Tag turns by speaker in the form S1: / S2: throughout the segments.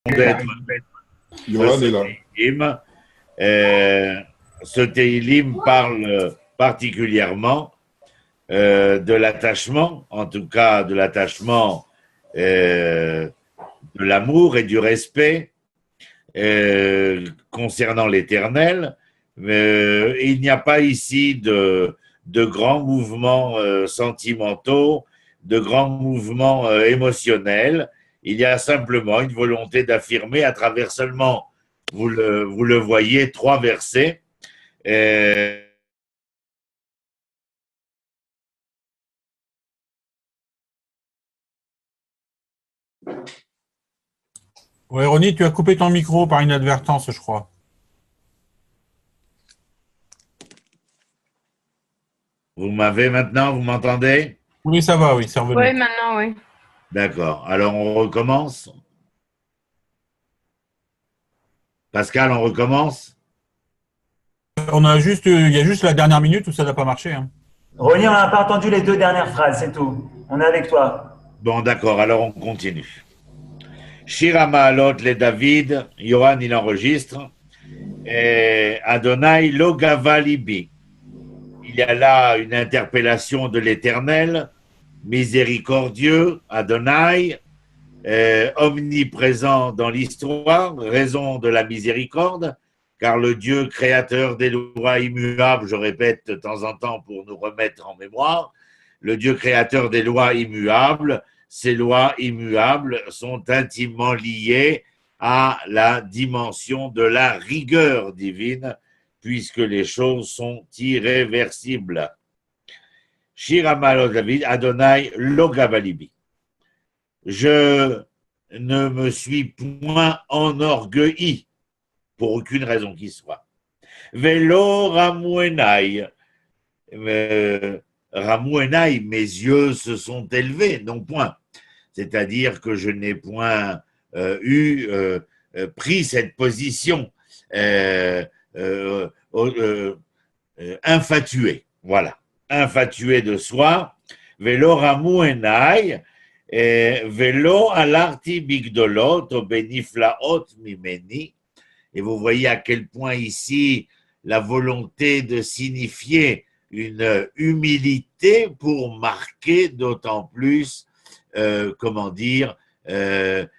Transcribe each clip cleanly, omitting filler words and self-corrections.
S1: d'être
S2: Yohan est là.
S1: Tehillim. Ce Tehillim parle particulièrement de l'attachement, en tout cas de l'attachement, de l'amour et du respect concernant l'Éternel. Il n'y a pas ici de grands mouvements sentimentaux, de grands mouvements émotionnels. Il y a simplement une volonté d'affirmer à travers seulement, vous le voyez, 3 versets.
S3: Ouais, Ronnie, tu as coupé ton micro par inadvertance, je crois.
S1: Vous m'avez maintenant, vous m'entendez?
S3: Oui, ça va, oui, c'est revenu.
S4: Oui, maintenant, oui.
S1: D'accord. Alors, on recommence. Pascal, on recommence?
S3: Il y a juste la dernière minute où ça n'a pas marché. Hein.
S5: Ronnie, on n'a pas entendu les 2 dernières phrases, c'est tout. On est avec toi.
S1: Bon, d'accord, alors on continue. Shira Maalot le David, Yohan il enregistre, et Adonai lo gava libi. Il y a là une interpellation de l'Éternel, miséricordieux, Adonai, omniprésent dans l'histoire, raison de la miséricorde, car le Dieu créateur des lois immuables, je répète de temps en temps pour nous remettre en mémoire, le Dieu créateur des lois immuables, ces lois immuables sont intimement liées à la dimension de la rigueur divine, puisque les choses sont irréversibles. Shira Maalot David, Adonai lo gava libi. Je ne me suis point enorgueilli, pour aucune raison qui soit. Velo ramouenai. Ramouenai, mes yeux se sont élevés, non point. C'est-à-dire que je n'ai point pris cette position infatuée. Voilà, infatué de soi. Velo ramouenai. Velo alarti bigdolot o beniflaot mimeni. Et vous voyez à quel point ici la volonté de signifier une humilité pour marquer d'autant plus,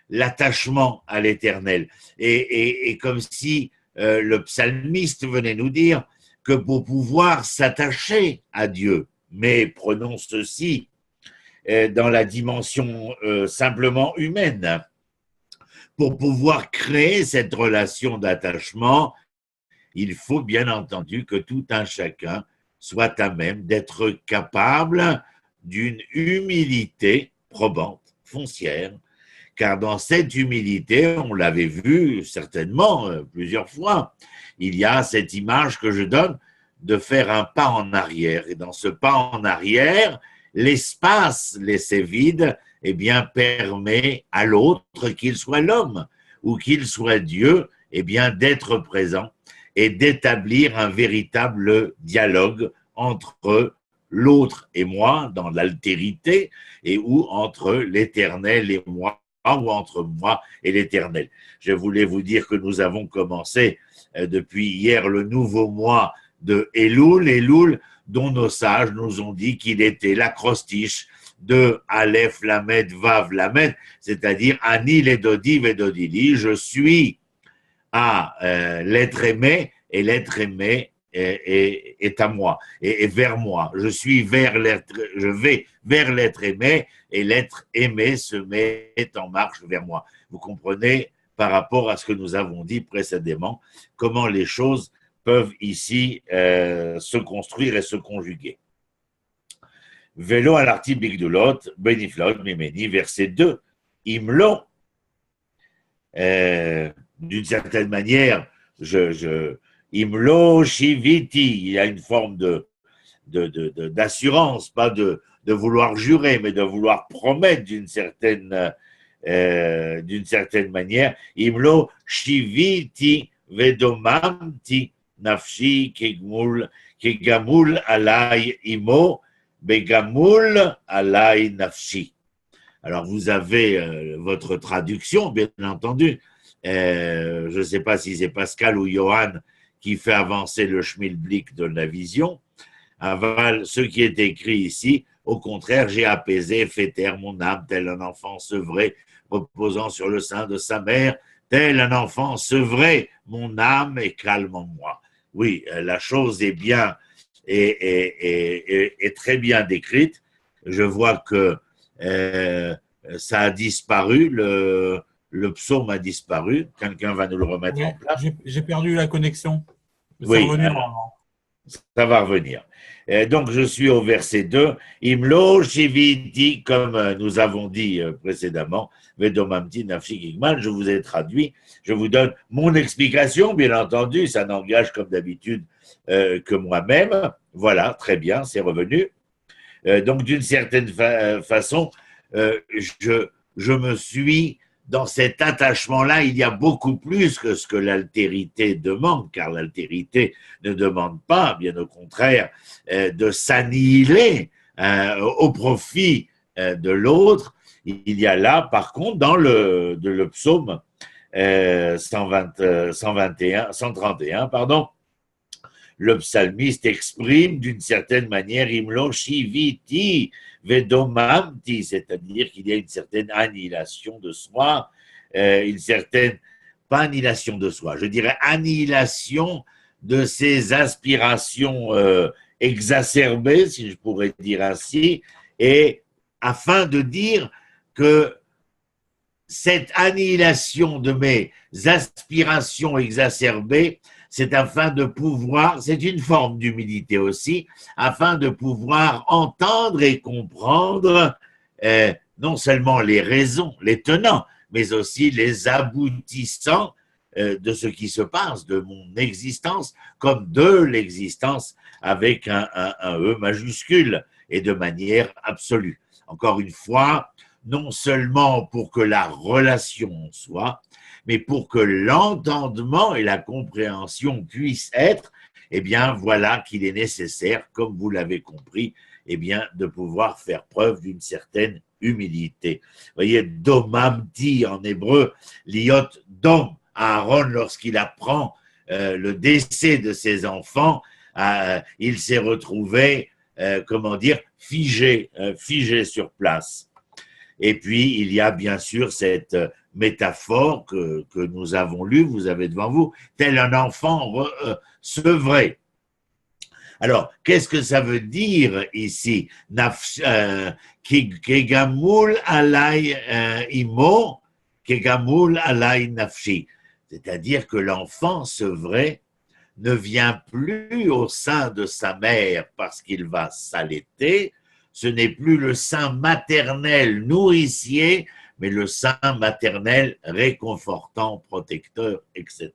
S1: l'attachement à l'Éternel. Et comme si le psalmiste venait nous dire que pour pouvoir s'attacher à Dieu, mais prenons ceci dans la dimension simplement humaine, pour pouvoir créer cette relation d'attachement, il faut bien entendu que tout un chacun soit à même d'être capable d'une humilité probante, foncière, car dans cette humilité, on l'avait vu certainement plusieurs fois, il y a cette image que je donne de faire un pas en arrière. Et dans ce pas en arrière, l'espace laissé vide, eh bien, permet à l'autre, qu'il soit l'homme ou qu'il soit Dieu, eh bien, d'être présent et d'établir un véritable dialogue entre l'autre et moi dans l'altérité, et ou entre l'Éternel et moi, ou entre moi et l'Éternel. Je voulais vous dire que nous avons commencé depuis hier le nouveau mois de Elul, dont nos sages nous ont dit qu'il était l'acrostiche de Aleph, Lamed, Vav, Lamed, c'est-à-dire Ani, Ledodi, Vedodili, je suis à l'être aimé, et l'être aimé est à moi, et vers moi. Je vais vers l'être aimé, et l'être aimé se met en marche vers moi. Vous comprenez, par rapport à ce que nous avons dit précédemment, comment les choses peuvent ici se construire et se conjuguer. Vélo à l'article Bigdolot, Beniflaot, Mimeni, verset 2. Imlo, d'une certaine manière, Imlo Shiviti, il y a une forme d'assurance, pas de vouloir jurer, mais de vouloir promettre d'une certaine manière. Imlo Shiviti Vedomamti Nafshi Kegamul Alai Imo Begamul Alai Nafshi. Alors vous avez votre traduction, bien entendu, je ne sais pas si c'est Pascal ou Johan qui fait avancer le schmilblick de la vision. Aval, ce qui est écrit ici, au contraire, j'ai apaisé, fait taire mon âme, tel un enfant sevré, reposant sur le sein de sa mère, tel un enfant sevré, mon âme est calme en moi. Oui, la chose est bien est très bien décrite. Je vois que ça a disparu, le psaume a disparu. Quelqu'un va nous le remettre
S3: Oui,
S1: en place.
S3: j'ai perdu la connexion. C'est
S1: Oui,
S3: revenu normalement.
S1: ça va revenir. Donc, je suis au verset 2. Imlo shiviti, comme nous avons dit précédemment, vedomamti nafshi kigman, je vous ai traduit. Je vous donne mon explication, bien entendu. Ça n'engage comme d'habitude que moi-même. Voilà, très bien, c'est revenu. Donc, d'une certaine façon, je me suis, dans cet attachement-là, il y a beaucoup plus que ce que l'altérité demande, car l'altérité ne demande pas, bien au contraire, de s'annihiler au profit de l'autre. Il y a là, par contre, dans le psaume 131, pardon, le psalmiste exprime d'une certaine manière Imlo shiviti vedomamti, c'est-à-dire qu'il y a une certaine annihilation de soi, une certaine, pas annihilation de soi, je dirais annihilation de ses aspirations exacerbées, si je pourrais dire ainsi, et afin de dire que cette annihilation de mes aspirations exacerbées, c'est afin de pouvoir, c'est une forme d'humilité aussi, afin de pouvoir entendre et comprendre non seulement les raisons, les tenants, mais aussi les aboutissants de ce qui se passe, de mon existence, comme de l'existence avec un E majuscule et de manière absolue. Encore une fois, non seulement pour que la relation soit, mais pour que l'entendement et la compréhension puissent être, eh bien, voilà qu'il est nécessaire, comme vous l'avez compris, eh bien, de pouvoir faire preuve d'une certaine humilité. Vous voyez, domamti en hébreu, liot dom, Aaron, lorsqu'il apprend le décès de ses enfants, il s'est retrouvé, comment dire, figé sur place. Et puis, il y a bien sûr cette métaphore que nous avons lue, vous avez devant vous, tel un enfant sevré. Alors, qu'est-ce que ça veut dire ici? Kegamul alay imo, kegamul alay nafshi. C'est-à-dire que l'enfant sevré ne vient plus au sein de sa mère parce qu'il va s'allaiter. Ce n'est plus le sein maternel nourricier, mais le sein maternel réconfortant, protecteur, etc.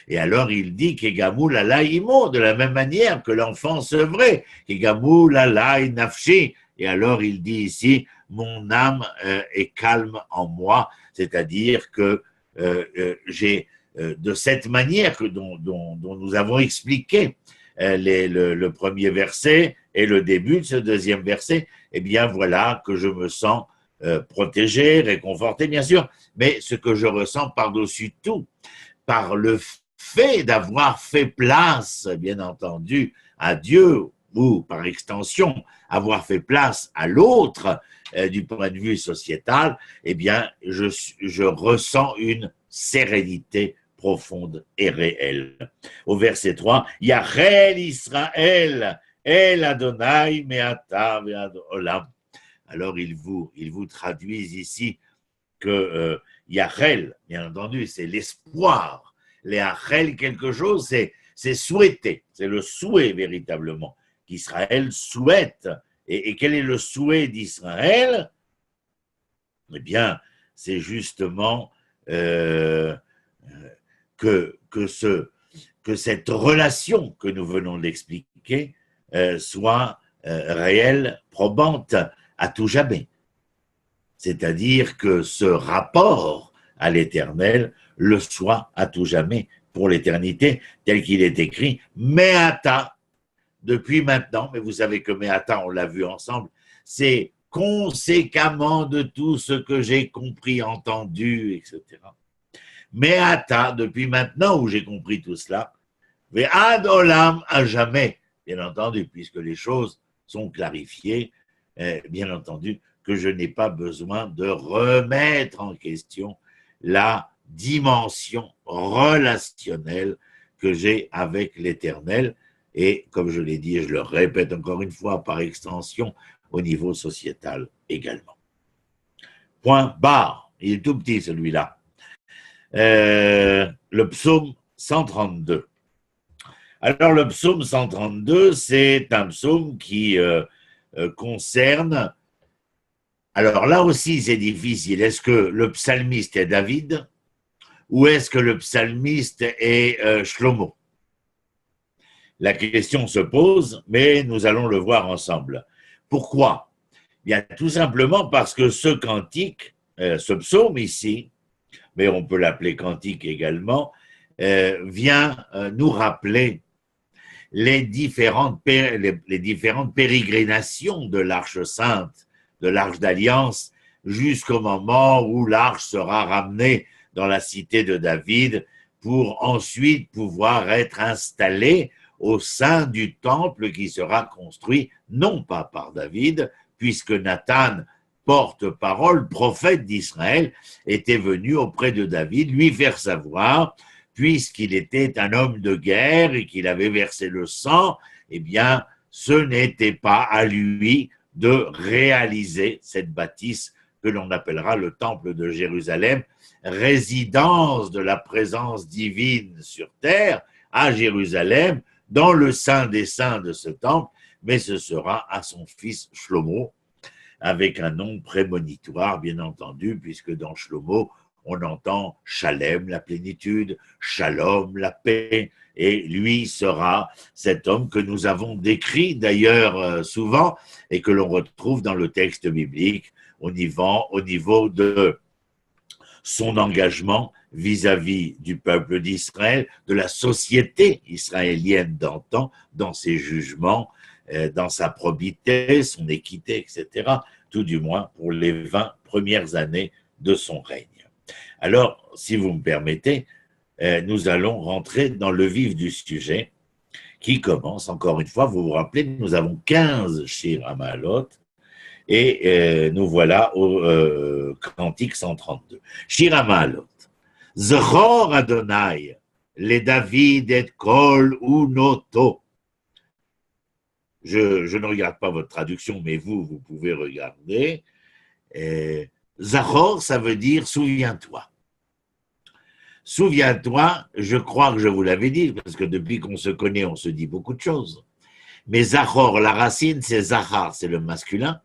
S1: Et alors il dit Kegamul alay imo, de la même manière que l'enfant sevré, Kegamul alay nafshi. Et alors il dit ici, mon âme est calme en moi, c'est-à-dire que j'ai de cette manière dont nous avons expliqué le premier verset et le début de ce deuxième verset, eh bien voilà que je me sens protégé, réconforté, bien sûr, mais ce que je ressens par-dessus tout, par le fait d'avoir fait place, bien entendu, à Dieu, ou par extension, avoir fait place à l'autre du point de vue sociétal, eh bien, je ressens une sérénité profonde et réelle. Au verset 3, Yachel Israël, El Adonai Me'ata ve'ad olam. Alors, ils vous traduisent ici que Yachel, bien entendu, c'est l'espoir. Les Yachel, quelque chose, c'est souhaiter, c'est le souhait véritablement qu'Israël souhaite. Et quel est le souhait d'Israël? Eh bien, c'est justement que cette relation que nous venons d'expliquer soit réelle, probante à tout jamais. C'est-à-dire que ce rapport à l'éternel le soit à tout jamais pour l'éternité, tel qu'il est écrit, Me'ata, depuis maintenant, mais vous savez que Me'ata, on l'a vu ensemble, c'est conséquemment de tout ce que j'ai compris, entendu, etc. Mais ata, depuis maintenant où j'ai compris tout cela, ve'ad olam à jamais, bien entendu, puisque les choses sont clarifiées, bien entendu, que je n'ai pas besoin de remettre en question la dimension relationnelle que j'ai avec l'Éternel, et comme je l'ai dit, et je le répète encore une fois, par extension, au niveau sociétal également. Point barre, il est tout petit celui-là. Le psaume 132. Alors le psaume 132, c'est un psaume qui concerne... Alors là aussi, c'est difficile. Est-ce que le psalmiste est David ou est-ce que le psalmiste est Shlomo? La question se pose, mais nous allons le voir ensemble. Pourquoi? Bien, tout simplement parce que ce cantique, ce psaume ici, mais on peut l'appeler cantique également, vient nous rappeler les différentes pérégrinations de l'Arche Sainte, de l'Arche d'Alliance, jusqu'au moment où l'Arche sera ramenée dans la cité de David pour ensuite pouvoir être installée au sein du temple qui sera construit, non pas par David, puisque Nathan, porte-parole, prophète d'Israël, était venu auprès de David lui faire savoir, puisqu'il était un homme de guerre et qu'il avait versé le sang, eh bien, ce n'était pas à lui de réaliser cette bâtisse que l'on appellera le temple de Jérusalem, résidence de la présence divine sur terre, à Jérusalem, dans le Saint des Saints de ce temple, mais ce sera à son fils Shlomo, avec un nom prémonitoire, bien entendu, puisque dans Shlomo, on entend Shalem, la plénitude, Shalom, la paix, et lui sera cet homme que nous avons décrit d'ailleurs souvent et que l'on retrouve dans le texte biblique au niveau de son engagement vis-à-vis du peuple d'Israël, de la société israélienne d'antan, dans ses jugements, dans sa probité, son équité, etc., tout du moins pour les 20 premières années de son règne. Alors, si vous me permettez, nous allons rentrer dans le vif du sujet qui commence, encore une fois, vous vous rappelez, nous avons 15 Shir Hamalot et nous voilà au cantique 132. Shir Hamalot. Zechor Adonai, les David et Kol Unoto. Je ne regarde pas votre traduction, mais vous pouvez regarder. Zachor, ça veut dire souviens-toi. Souviens-toi, je crois que je vous l'avais dit, parce que depuis qu'on se connaît, on se dit beaucoup de choses. Mais Zachor, la racine, c'est Zachar, c'est le masculin.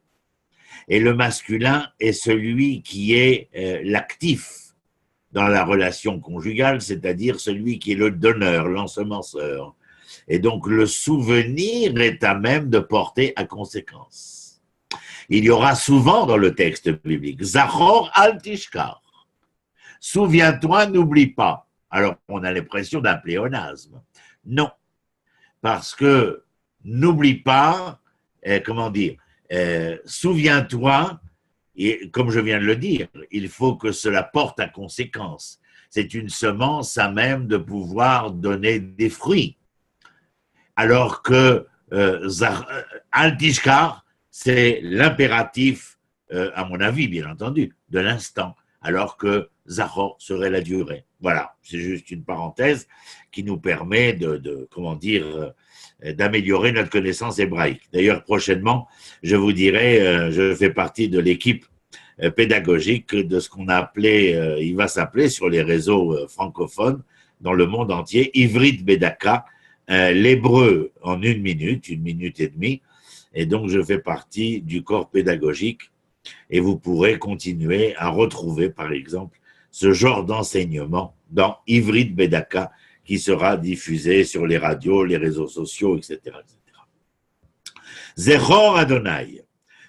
S1: Et le masculin est celui qui est l'actif dans la relation conjugale, c'est-à-dire celui qui est le donneur, l'ensemenceur. Et donc le souvenir est à même de porter à conséquence. Il y aura souvent dans le texte biblique, Zachor al tishkar. Souviens-toi, n'oublie pas. Alors on a l'impression d'un pléonasme. Non, parce que n'oublie pas, souviens-toi, et comme je viens de le dire, il faut que cela porte à conséquence. C'est une semence à même de pouvoir donner des fruits. Alors que Al-Tishkar, c'est l'impératif, à mon avis, bien entendu, de l'instant, alors que Zachor serait la durée. Voilà, c'est juste une parenthèse qui nous permet d'améliorer notre connaissance hébraïque. D'ailleurs, prochainement, je vous dirai, je fais partie de l'équipe pédagogique de ce qu'on a appelé, il va s'appeler sur les réseaux francophones dans le monde entier, Ivrit Bedaka, l'hébreu en 1 minute et demie, et donc je fais partie du corps pédagogique et vous pourrez continuer à retrouver par exemple ce genre d'enseignement dans Ivrit Bedaka qui sera diffusé sur les radios, les réseaux sociaux, etc. Zechor Adonai,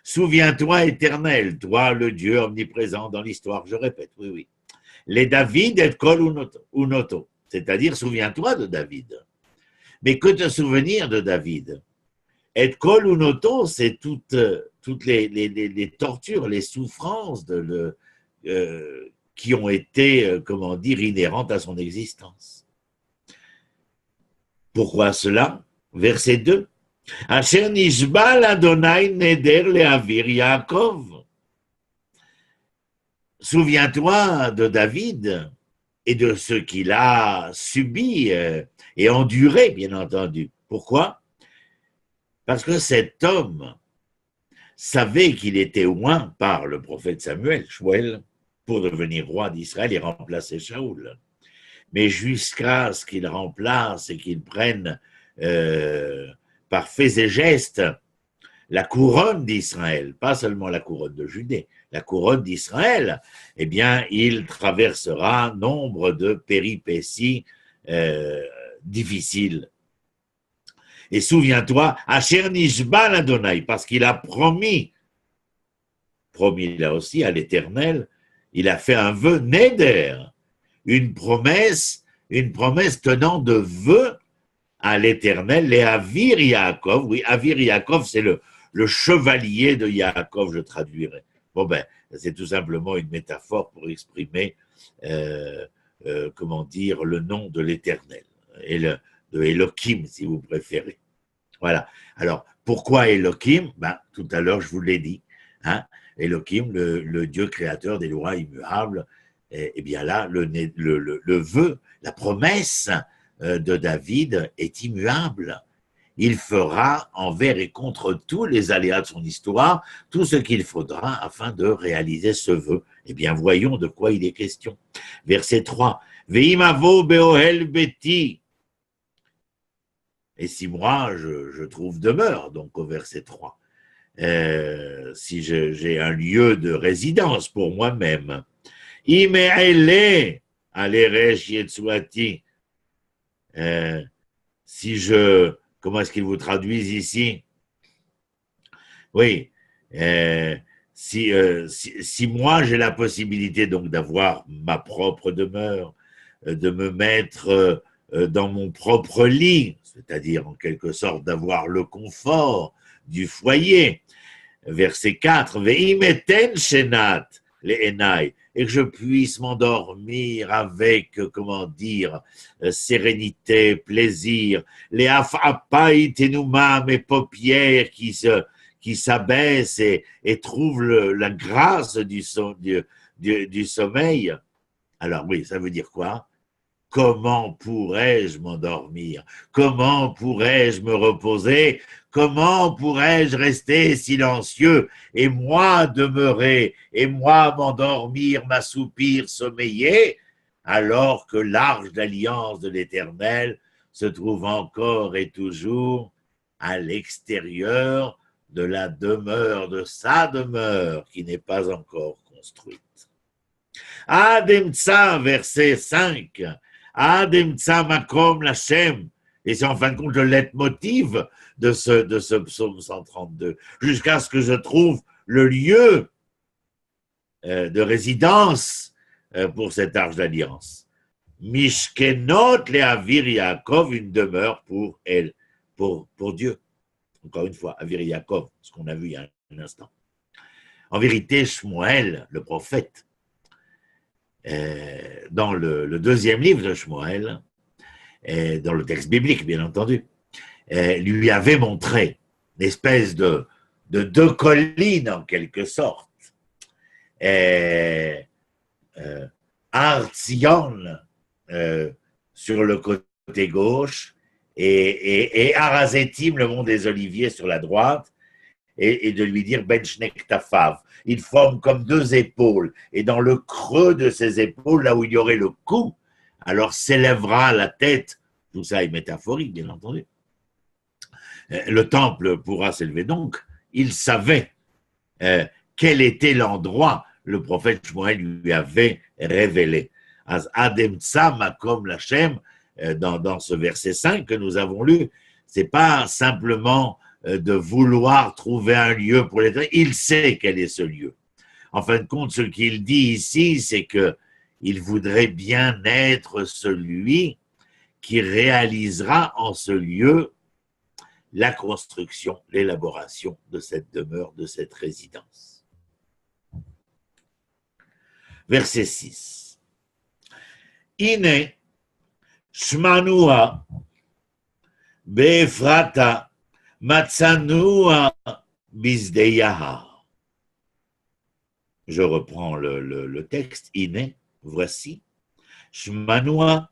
S1: souviens-toi éternel, toi le Dieu omniprésent dans l'histoire, je répète, oui. Les David et Kol Unoto, c'est-à-dire souviens-toi de David. Mais que te souvenir de David? Et Kol Unoto, c'est toutes les tortures, les souffrances qui ont été, comment dire, inhérentes à son existence. Pourquoi cela? Verset 2. Asher nishba l'Adonai neder le'avir Yaakov. Souviens-toi de David et de ce qu'il a subi et enduré, bien entendu. Pourquoi? Parce que cet homme savait qu'il était oint par le prophète Samuel, Shmuel, pour devenir roi d'Israël et remplacer Shaoul. Mais jusqu'à ce qu'il remplace et qu'il prenne par faits et gestes la couronne d'Israël, pas seulement la couronne de Judée, la couronne d'Israël, eh bien, il traversera nombre de péripéties difficiles. Et souviens-toi, Asher nishba l'Adonai, parce qu'il a promis là aussi à l'Éternel, il a fait un vœu neder, une promesse tenant de vœu à l'Éternel, les Avir Yaakov. Oui, Avir Yaakov, c'est le chevalier de Yaakov, je traduirai. Bon ben, c'est tout simplement une métaphore pour exprimer, comment dire, le nom de l'Éternel, et de Elohim, si vous préférez. Voilà. Alors, pourquoi Elohim? Ben, tout à l'heure, je vous l'ai dit. Hein? Elohim, le Dieu créateur des lois immuables. Et bien là, le vœu, la promesse de David est immuable. Il fera envers et contre tous les aléas de son histoire tout ce qu'il faudra afin de réaliser ce vœu. Eh bien, voyons de quoi il est question. Verset 3. Ve'imavo be'ohel beti. Et si moi, je trouve demeure, donc au verset 3, si j'ai un lieu de résidence pour moi-même, Ime'ele aleresh yetsuati, si je, comment est-ce qu'ils vous traduisent ici? Oui, si moi j'ai la possibilité donc d'avoir ma propre demeure, de me mettre dans mon propre lit, c'est-à-dire en quelque sorte d'avoir le confort du foyer. Verset 4, Ve'imeten shenat le'enai, et que je puisse m'endormir avec, comment dire, sérénité, plaisir, les afapai tenuma, mes paupières qui s'abaissent et trouvent la grâce du sommeil. Alors oui, ça veut dire quoi? Comment pourrais-je m'endormir? Comment pourrais-je me reposer? Comment pourrais-je rester silencieux et moi demeurer, et moi m'endormir, m'assoupir, sommeiller, alors que l'arche d'alliance de l'Éternel se trouve encore et toujours à l'extérieur de la demeure, de sa demeure qui n'est pas encore construite. Ademtsa, verset 5. Ademtsa makom lachem. Et c'est en fin de compte le leitmotiv de ce psaume 132. Jusqu'à ce que je trouve le lieu de résidence pour cette arche d'alliance. Mishkenot le'avir Yaakov, une demeure pour elle, pour Dieu. Encore une fois, Avir Yaakov, ce qu'on a vu il y a un instant. En vérité, Shmuel, le prophète, dans le deuxième livre de Shmuel, dans le texte biblique, bien entendu, lui avait montré une espèce de deux collines, en quelque sorte. Har Tzion sur le côté gauche et Arazetim, le mont des Oliviers, sur la droite, et de lui dire Ben Shnek Tafav. Ils forment comme deux épaules, et dans le creux de ces épaules, là où il y aurait le cou, alors s'élèvera la tête. Tout ça est métaphorique, bien entendu. Le temple pourra s'élever donc. Il savait quel était l'endroit. Le prophète Shmuel lui avait révélé. Ademtsa makom lachem, dans ce verset 5 que nous avons lu, c'est pas simplement de vouloir trouver un lieu pour l'éternel. Il sait quel est ce lieu. En fin de compte, ce qu'il dit ici, c'est que il voudrait bien être celui qui réalisera en ce lieu la construction, l'élaboration de cette demeure, de cette résidence. verset 6. Ine, shmanua, be'efrata, matzanua, bisdeyaha. Je reprends le texte. Ine, voici. Shmanua,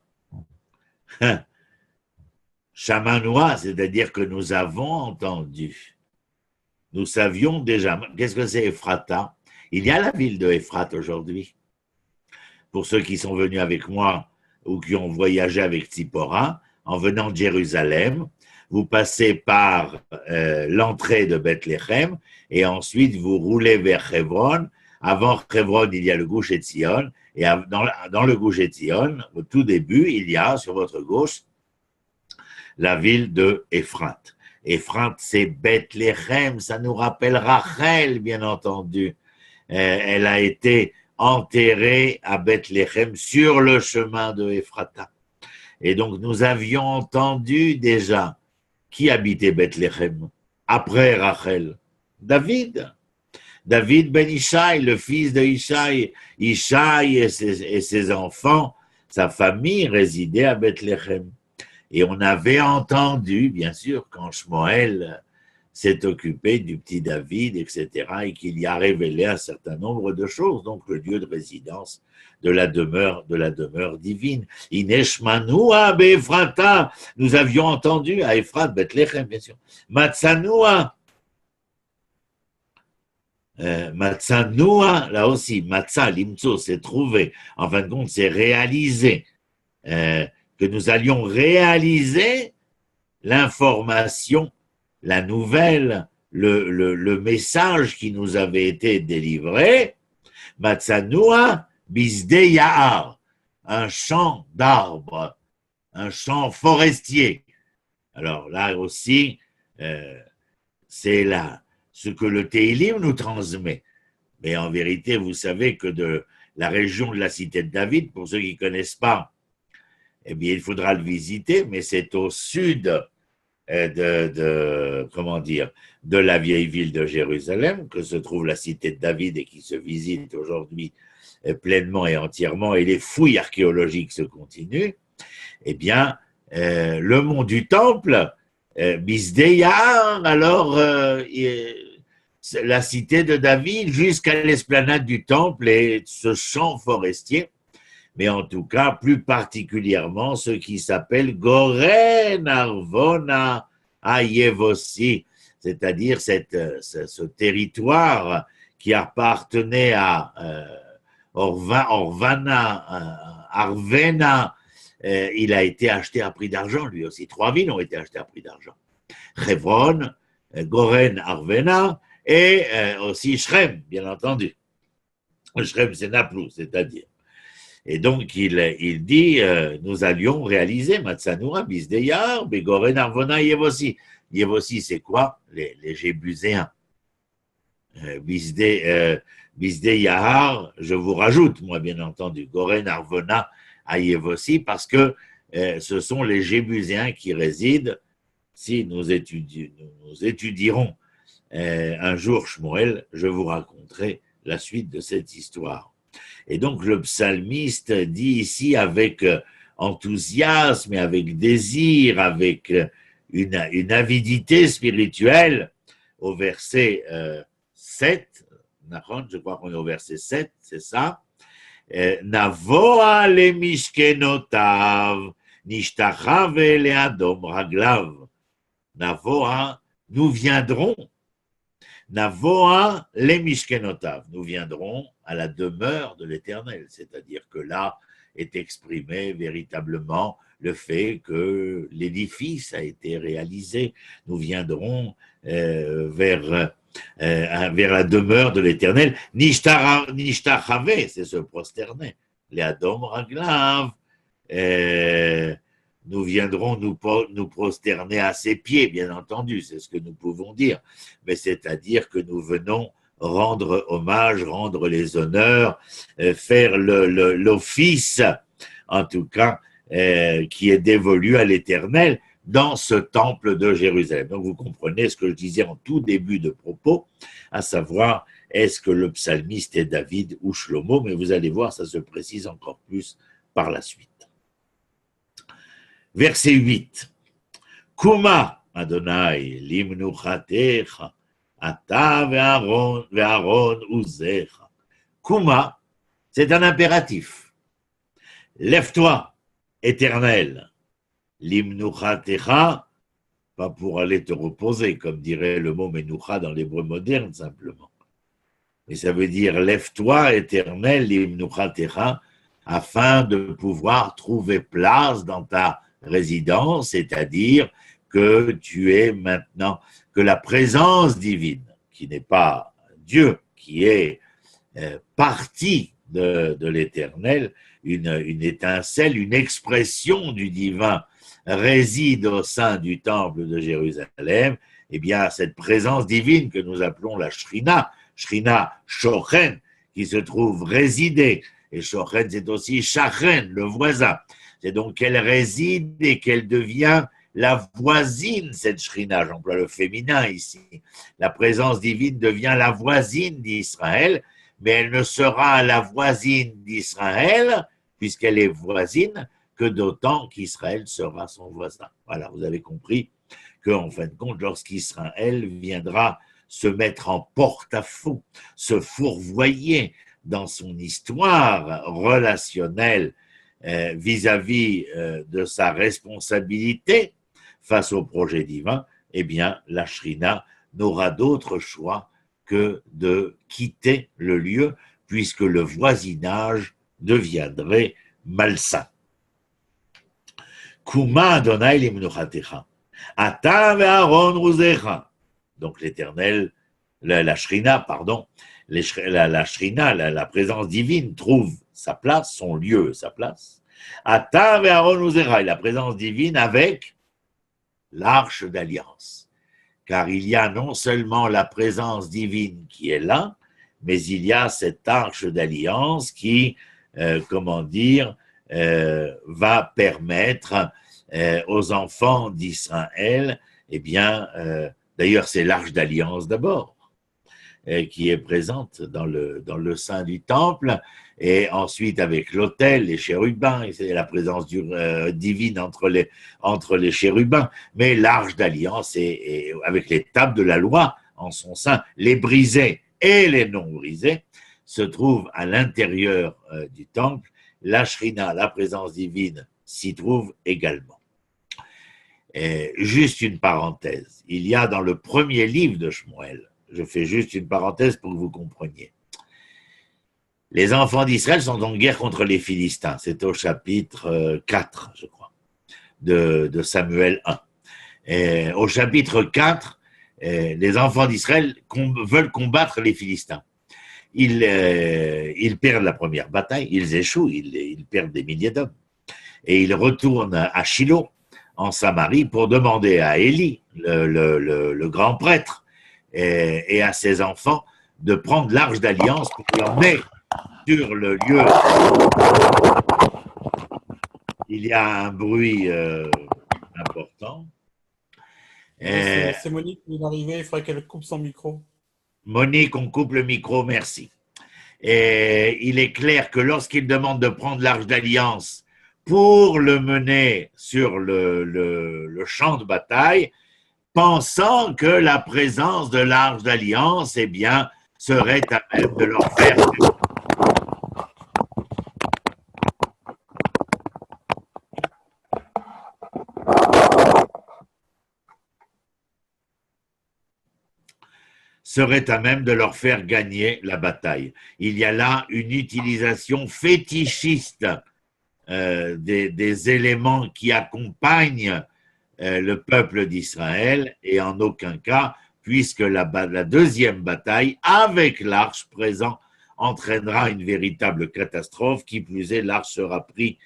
S1: Shamanua, c'est-à-dire que nous avons entendu. Nous savions déjà. Qu'est-ce que c'est Ephrata? Il y a la ville de Ephrat aujourd'hui. Pour ceux qui sont venus avec moi ou qui ont voyagé avec Tzipora, en venant de Jérusalem, vous passez par l'entrée de Bethléem et ensuite vous roulez vers Hebron. Avant Hebron, il y a le Gush Etzion. Et dans le Gush Etzion, au tout début, il y a sur votre gauche la ville de Ephrat. Ephrat, c'est Bethléem, ça nous rappelle Rachel, bien entendu. Elle a été enterrée à Bethléem sur le chemin de Ephrata. Et donc, nous avions entendu déjà qui habitait Bethléem après Rachel. David. David ben Ishaï, le fils de Ishaï. Ishaï et ses enfants, sa famille résidait à Bethléem. Et on avait entendu, bien sûr, quand Shmuel s'est occupé du petit David, etc., et qu'il y a révélé un certain nombre de choses, donc le lieu de résidence de la demeure divine. Ineshmanua be'Ephrata, nous avions entendu à Ephrat, Bethléem, bien sûr. Matzanua, Matzanua, là aussi, Matzah, limtso, c'est trouvé. En fin de compte, c'est réalisé. Que nous allions réaliser l'information, la nouvelle, le message qui nous avait été délivré, Matzanua Bisde Yahar, un champ d'arbres, un champ forestier. Alors là aussi, c'est là ce que le Téhilim nous transmet. Mais en vérité, vous savez que de la région de la cité de David, pour ceux qui ne connaissent pas, eh bien, il faudra le visiter, mais c'est au sud de la vieille ville de Jérusalem que se trouve la cité de David et qui se visite aujourd'hui pleinement et entièrement, et les fouilles archéologiques se continuent. Eh bien, le mont du Temple, Bisdeyar, alors la cité de David jusqu'à l'esplanade du Temple et ce champ forestier, mais en tout cas, plus particulièrement, ce qui s'appelle Goren Arvona Ayevossi, c'est-à-dire ce territoire qui appartenait à Arvena, il a été acheté à prix d'argent, lui aussi. 3 villes ont été achetées à prix d'argent. Hebron, Goren Arvena et aussi Shrem, bien entendu. Shrem, c'est Naplouse, c'est-à-dire. Et donc, il dit, nous allions réaliser Matzanoua, Bisdeyar, Begoren Arvona, Yevossi. Yevossi, c'est quoi? Les Jébuséens. Bisdeyar, je vous rajoute, moi, bien entendu, Goren Arvona, à Yevossi, parce que ce sont les Jébuséens qui résident. Si nous étudierons un jour Shmuel, je vous raconterai la suite de cette histoire. Et donc le psalmiste dit ici avec enthousiasme et avec désir, avec une avidité spirituelle, au verset 7, je crois qu'on est au verset 7, c'est ça, Navoa le mishkenotav, nishtachave le adom raglav. Navoa, nous viendrons. Navoa le mishkenotav, nous viendrons à la demeure de l'Éternel, c'est-à-dire que là est exprimé véritablement le fait que l'édifice a été réalisé. Nous viendrons vers la demeure de l'Éternel. Nishtachave, c'est se prosterner. Les Adom Raglav, nous viendrons nous prosterner à ses pieds, bien entendu, c'est ce que nous pouvons dire. Mais c'est-à-dire que nous venons rendre hommage, rendre les honneurs, faire l'office, en tout cas, qui est dévolu à l'Éternel, dans ce temple de Jérusalem. Donc vous comprenez ce que je disais en tout début de propos, à savoir, est-ce que le psalmiste est David ou Shlomo, mais vous allez voir, ça se précise encore plus par la suite. Verset 8. Kuma Adonai limnuchatecha, ata ve'aron uzecha. Kuma, c'est un impératif. Lève-toi, Éternel. Limnuchatecha, pas pour aller te reposer, comme dirait le mot menucha dans l'hébreu moderne, simplement. Mais ça veut dire, lève-toi, Éternel, limnuchatecha, afin de pouvoir trouver place dans ta résidence, c'est-à-dire que tu es maintenant, que la présence divine, qui n'est pas Dieu, qui est partie de l'Éternel, une étincelle, une expression du divin réside au sein du temple de Jérusalem, eh bien cette présence divine que nous appelons la Shrina Shochen, qui se trouve résider, et Shochen c'est aussi Shachen, le voisin. C'est donc qu'elle réside et qu'elle devient la voisine, cette Shrina, j'emploie le féminin ici. La présence divine devient la voisine d'Israël, mais elle ne sera la voisine d'Israël, puisqu'elle est voisine, que d'autant qu'Israël sera son voisin. Voilà, vous avez compris qu'en fin de compte, lorsqu'Israël viendra se mettre en porte-à-faux, se fourvoyer dans son histoire relationnelle vis-à-vis de sa responsabilité face au projet divin, eh bien, la Shrina n'aura d'autre choix que de quitter le lieu, puisque le voisinage deviendrait malsain. Kuma Adonai limnuchatecha, ata ve'aron uzecha. Donc l'Éternel, la Shrina, pardon, la Shrina, la présence divine trouve sa place, son lieu, sa place. Ata ve'aron uzecha, la présence divine avec l'arche d'alliance. Car il y a non seulement la présence divine qui est là, mais il y a cette arche d'alliance qui, va permettre aux enfants d'Israël, eh bien, d'ailleurs c'est l'arche d'alliance d'abord, qui est présente dans le sein du temple, et ensuite avec l'autel, les chérubins, et c'est la présence divine entre les chérubins, mais l'arche d'alliance et avec les tables de la loi en son sein, les brisés et les non brisés, se trouvent à l'intérieur du temple. La Shrina, la présence divine, s'y trouve également. Et juste une parenthèse, il y a dans le premier livre de Shmuel, je fais juste une parenthèse pour que vous compreniez. Les enfants d'Israël sont en guerre contre les Philistins. C'est au chapitre 4, je crois, de Samuel 1. Et au chapitre 4, les enfants d'Israël veulent combattre les Philistins. Ils perdent la première bataille, ils échouent, ils perdent des milliers d'hommes. Et ils retournent à Shilo, en Samarie, pour demander à Élie, le grand prêtre, et à ses enfants de prendre l'arche d'alliance pour l'emmener sur le lieu. Il y a un bruit important.
S3: C'est Monique qui est arrivée, il faudrait qu'elle coupe son micro.
S1: Monique, on coupe le micro, merci. Et il est clair que lorsqu'il demande de prendre l'arche d'alliance pour le mener sur le champ de bataille, pensant que la présence de l'arche d'alliance, eh bien, serait à même de leur faire gagner la bataille. Il y a là une utilisation fétichiste des éléments qui accompagnent le peuple d'Israël, et en aucun cas, puisque la deuxième bataille, avec l'arche présent, entraînera une véritable catastrophe. Qui plus est, l'arche sera prise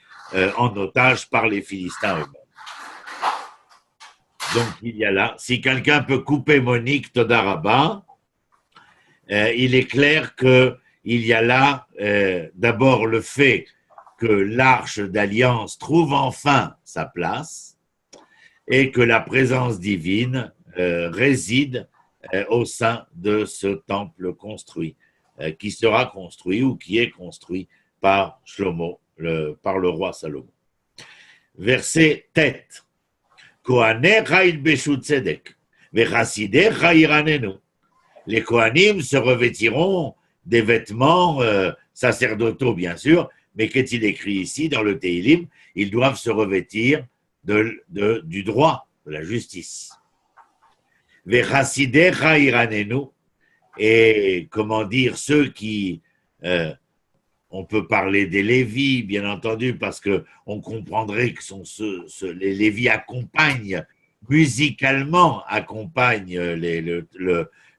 S1: en otage par les Philistins eux-mêmes. Donc il y a là, si quelqu'un peut couper Monique Todaraba, il est clair qu'il y a là d'abord le fait que l'arche d'alliance trouve enfin sa place, et que la présence divine réside au sein de ce temple construit, qui sera construit ou qui est construit par Shlomo, par le roi Salomon. Verset tête. Les Kohanim se revêtiront des vêtements sacerdotaux, bien sûr, mais qu'est-il écrit ici dans le Teilim? Ils doivent se revêtir du droit, de la justice. Et comment dire, ceux qui, on peut parler des Lévis, bien entendu, parce qu'on comprendrait que les Lévis accompagnent, musicalement accompagnent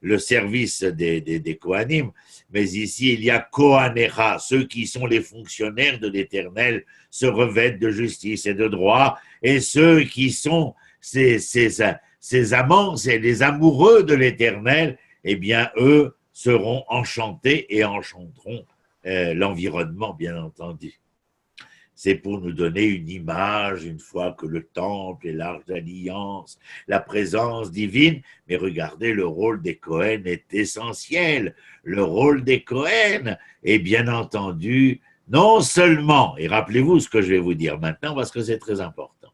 S1: le service des Kohanim, mais ici il y a Kohanecha, ceux qui sont les fonctionnaires de l'Éternel se revêtent de justice et de droit, et ceux qui sont ces amants, les amoureux de l'Éternel, eh bien eux seront enchantés et enchanteront l'environnement, bien entendu. C'est pour nous donner une image, une fois que le temple est l'arche d'alliance, la présence divine. Mais regardez, le rôle des Kohen est essentiel. Le rôle des Kohen est bien entendu, non seulement, et rappelez-vous ce que je vais vous dire maintenant parce que c'est très important,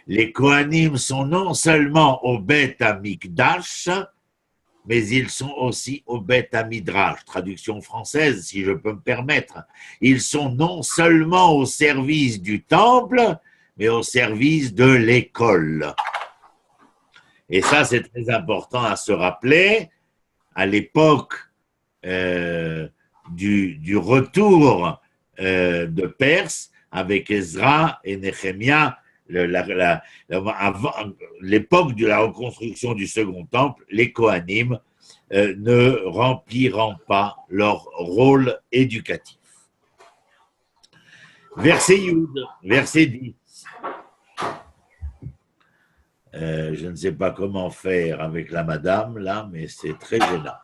S1: les Kohanim sont non seulement au Beth Amikdash, mais ils sont aussi au Beth Midrash, traduction française, si je peux me permettre. Ils sont non seulement au service du temple, mais au service de l'école. Et ça, c'est très important à se rappeler. À l'époque du retour de Perse, avec Ezra et Néhémia, l'époque de la reconstruction du second temple, les Kohanim ne rempliront pas leur rôle éducatif. Verset Yud, verset 10. Je ne sais pas comment faire avec la madame, là, mais c'est très gênant.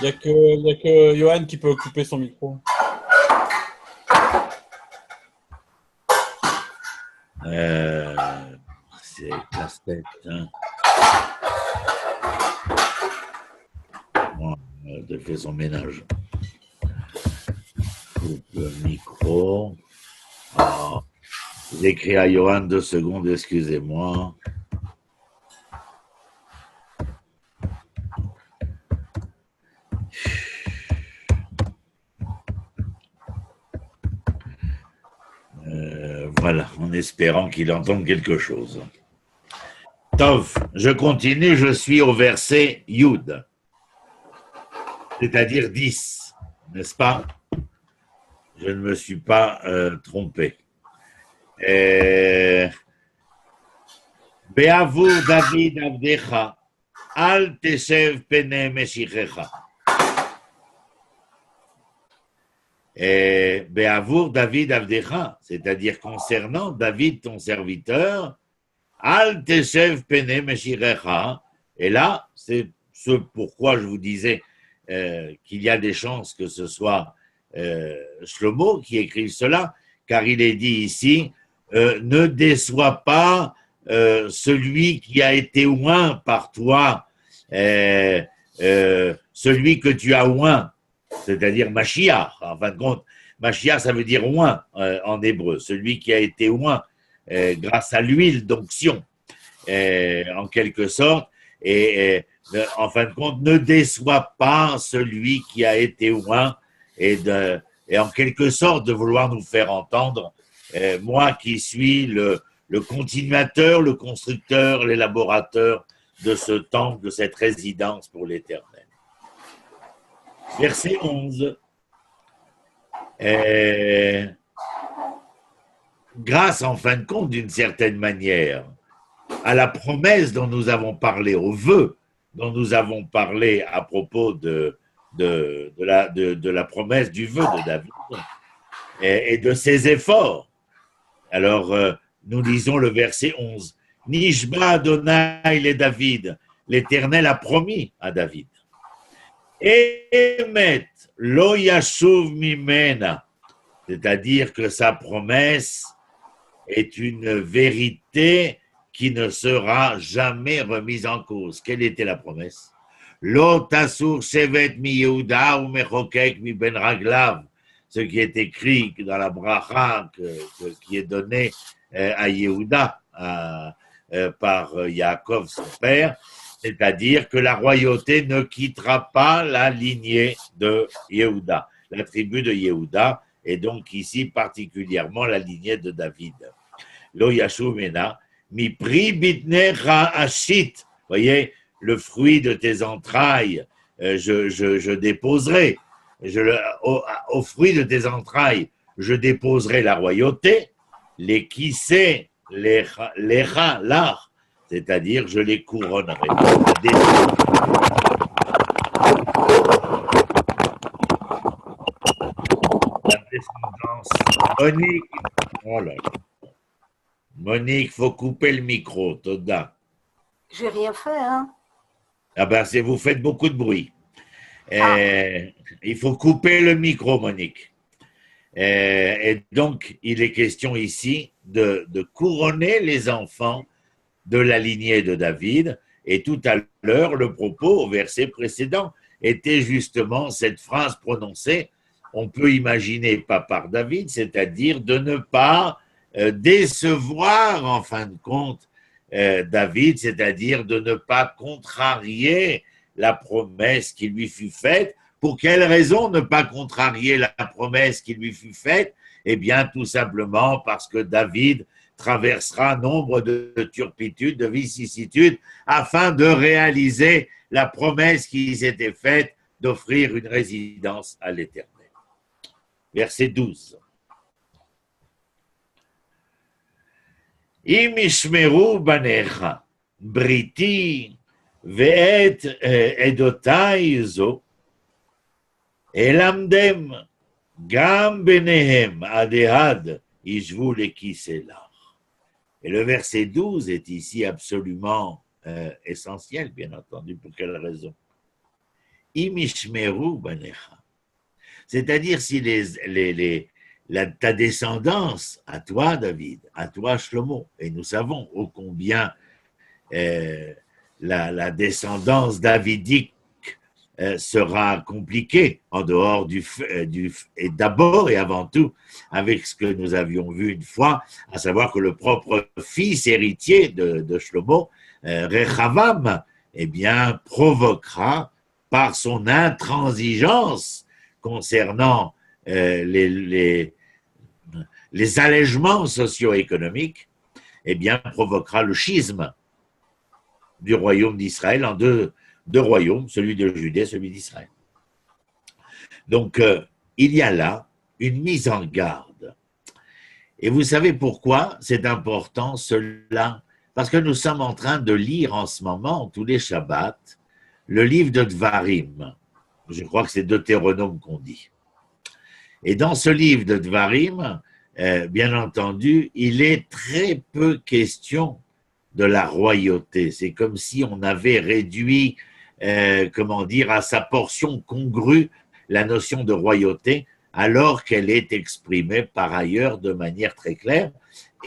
S3: Il n'y a que Johan qui peut occuper son micro.
S1: C'est casse-tête. Hein. Bon, elle a fait son ménage. Coupe le micro. Oh, j'écris à Johan 2 secondes, excusez-moi. Voilà, en espérant qu'il entende quelque chose. Tov, je continue, je suis au verset Yud, c'est-à-dire 10, n'est-ce pas? Je ne me suis pas trompé. Be'avur David Avdecha, al teshev pene meshichecha. Be'avur David Avdecha, c'est-à-dire concernant David ton serviteur, al teshev pene meshichecha. Et là, c'est ce pourquoi je vous disais qu'il y a des chances que ce soit Shlomo qui écrive cela, car il est dit ici, ne déçois pas celui qui a été oint par toi, celui que tu as oint, c'est-à-dire Mashiach. En fin de compte, Mashiach, ça veut dire oint en hébreu, celui qui a été oint grâce à l'huile d'onction, en quelque sorte, et en fin de compte, ne déçois pas celui qui a été oint, et en quelque sorte de vouloir nous faire entendre, moi qui suis le continuateur, le constructeur, l'élaborateur de ce temple, de cette résidence pour l'Éternel. Verset 11. Grâce, en fin de compte, d'une certaine manière, à la promesse dont nous avons parlé, au vœu dont nous avons parlé à propos de la promesse du vœu de David et de ses efforts. Alors, nous lisons le verset 11. Nishba Adonai le David, l'Éternel a promis à David. Emet lo yashuv mimena C'est-à-dire que sa promesse est une vérité qui ne sera jamais remise en cause. Quelle était la promesse? Lo tasur shevet mi Yehuda ou mechokek mi ben raglav. Ce qui est écrit dans la bracha qui est donnée à Yehuda par Yaakov, son père, c'est-à-dire que la royauté ne quittera pas la lignée de Yehuda, la tribu de Yehuda, et donc ici particulièrement la lignée de David. Lo yashu mena, mi pri bitnecha ashit. Voyez, le fruit de tes entrailles, je déposerai. Au fruit de tes entrailles, je déposerai la royauté, les kissé, les l'ach, c'est-à-dire je les couronnerai. La descendance. Monique, oh là là. Monique, faut couper le micro, Toda.
S4: J'ai rien fait, hein.
S1: Ah ben, vous faites beaucoup de bruit. Il faut couper le micro, Monique. Et donc, il est question ici de couronner les enfants de la lignée de David. Et tout à l'heure, le propos au verset précédent était justement cette phrase prononcée, on peut imaginer pas par David, c'est-à-dire de ne pas décevoir en fin de compte David, c'est-à-dire de ne pas contrarier la promesse qui lui fut faite. Pour quelle raison ne pas contrarier la promesse qui lui fut faite? Eh bien, tout simplement parce que David traversera nombre de turpitudes, de vicissitudes, afin de réaliser la promesse qui s'était faite d'offrir une résidence à l'Éternel. Verset 12. Im ishmeru banecha briti ve'et edotai zo elamdem gam benehem adehad ishvu lekisela. Et le verset 12 est ici absolument essentiel, bien entendu. Pour quelle raison? Im ishmeru banecha. C'est-à-dire si ta descendance, à toi David, à toi Shlomo, et nous savons ô combien la descendance davidique sera compliquée en dehors et d'abord et avant tout avec ce que nous avions vu une fois, à savoir que le propre fils héritier de Shlomo, Rechavam, eh bien, provoquera par son intransigeance concernant les allègements socio-économiques, eh bien, provoquera le schisme du royaume d'Israël en deux royaumes, celui de Judée, celui d'Israël. Donc, il y a là une mise en garde. Et vous savez pourquoi c'est important cela? Parce que nous sommes en train de lire en ce moment, tous les Shabbats, le livre de Dvarim. Je crois que c'est Deutéronome qu'on dit. Et dans ce livre de Dvarim, bien entendu, il est très peu question de la royauté. C'est comme si on avait réduit, à sa portion congrue la notion de royauté, alors qu'elle est exprimée par ailleurs de manière très claire.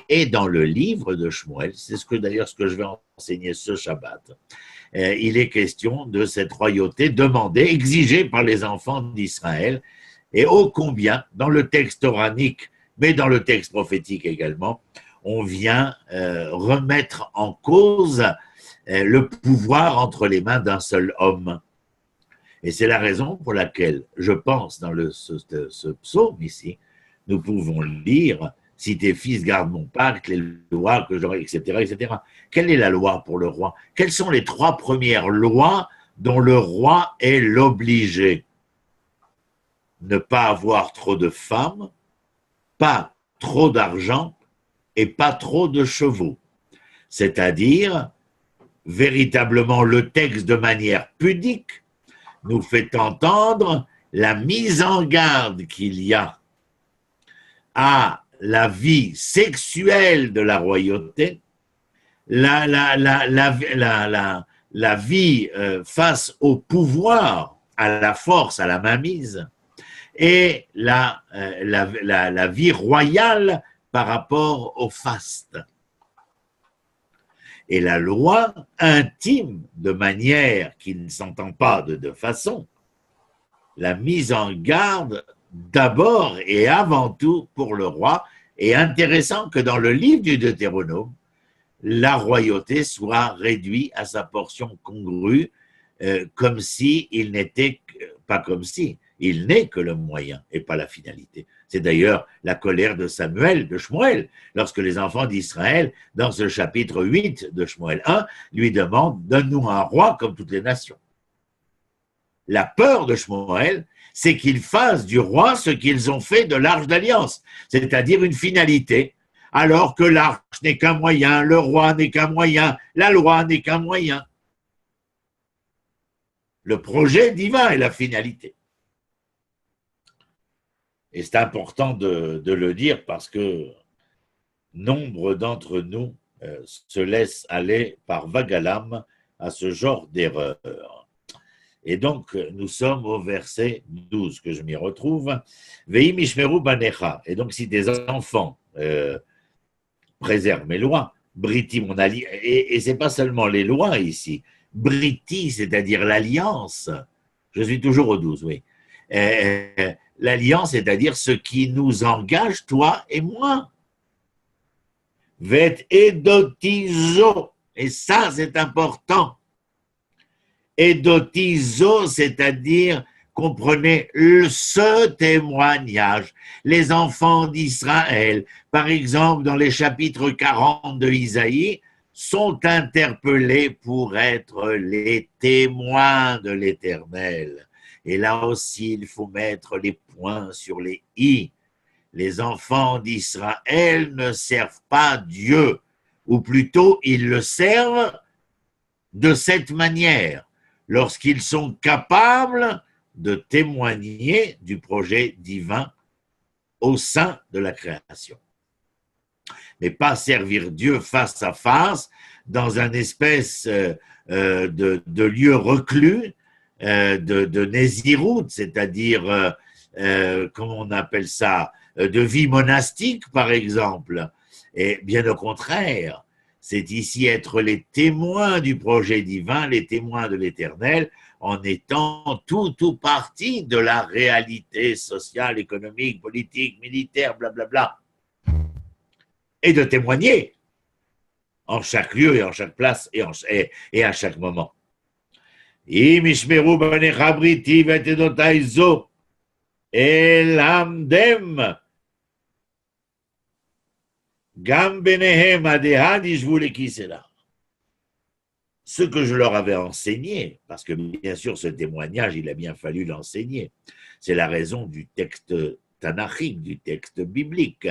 S1: Et dans le livre de Shmuel, c'est d'ailleurs ce que je vais enseigner ce Shabbat, il est question de cette royauté demandée, exigée par les enfants d'Israël, et ô combien, dans le texte oranique, mais dans le texte prophétique également, on vient remettre en cause le pouvoir entre les mains d'un seul homme. Et c'est la raison pour laquelle, je pense, dans ce psaume ici, nous pouvons lire « Si tes fils gardent mon pacte, les lois que j'aurai, etc., etc. » Quelle est la loi pour le roi? Quelles sont les 3 premières lois dont le roi est l'obligé? Ne pas avoir trop de femmes, pas trop d'argent et pas trop de chevaux. C'est-à-dire, véritablement, le texte de manière pudique nous fait entendre la mise en garde qu'il y a à la vie sexuelle de la royauté, la vie face au pouvoir, à la force, à la mainmise, et la vie royale par rapport au faste. Et la loi intime de manière qui ne s'entend pas de deux façons, la mise en garde d'abord et avant tout pour le roi. Et intéressant que dans le livre du Deutéronome, la royauté soit réduite à sa portion congrue, comme si il n'était pas comme si, il n'est que le moyen et pas la finalité. C'est d'ailleurs la colère de Samuel, de Shmuel, lorsque les enfants d'Israël, dans ce chapitre 8 de Shmuel 1, lui demandent « Donne-nous un roi comme toutes les nations ». La peur de Shmuel, c'est qu'ils fassent du roi ce qu'ils ont fait de l'Arche d'Alliance, c'est-à-dire une finalité, alors que l'Arche n'est qu'un moyen, le roi n'est qu'un moyen, la loi n'est qu'un moyen. Le projet divin est la finalité. Et c'est important de le dire parce que nombre d'entre nous se laissent aller par vague à l'âme à ce genre d'erreur. Et donc, nous sommes au verset 12, que je m'y retrouve. Veim ishmeru banecha. Et donc, si tes enfants préservent mes lois, briti mon alliance, et ce n'est pas seulement les lois ici, briti, c'est-à-dire l'alliance, je suis toujours au 12, oui. L'alliance, c'est-à-dire ce qui nous engage, toi et moi. Vet edotizo, et ça, c'est important. Edotizo, c'est-à-dire comprenez ce témoignage. Les enfants d'Israël, par exemple, dans les chapitres 40 de Isaïe, sont interpellés pour être les témoins de l'Éternel. Et là aussi, il faut mettre les points sur les i. Les enfants d'Israël ne servent pas Dieu, ou plutôt, ils le servent de cette manière, lorsqu'ils sont capables de témoigner du projet divin au sein de la création. Mais pas servir Dieu face à face dans un espèce de lieu reclus, de Nézirut, c'est-à-dire, comment on appelle ça, de vie monastique, par exemple. Et bien au contraire, c'est ici être les témoins du projet divin, les témoins de l'Éternel, en étant tout partie de la réalité sociale, économique, politique, militaire, blablabla. Et de témoigner en chaque lieu et en chaque place et à chaque moment. Im ishmeru banecha briti ve'edotai zo elamdem gam benehem adehad yishvu lekisela. Ce que je leur avais enseigné, parce que bien sûr ce témoignage, il a bien fallu l'enseigner, c'est la raison du texte tanachique, du texte biblique.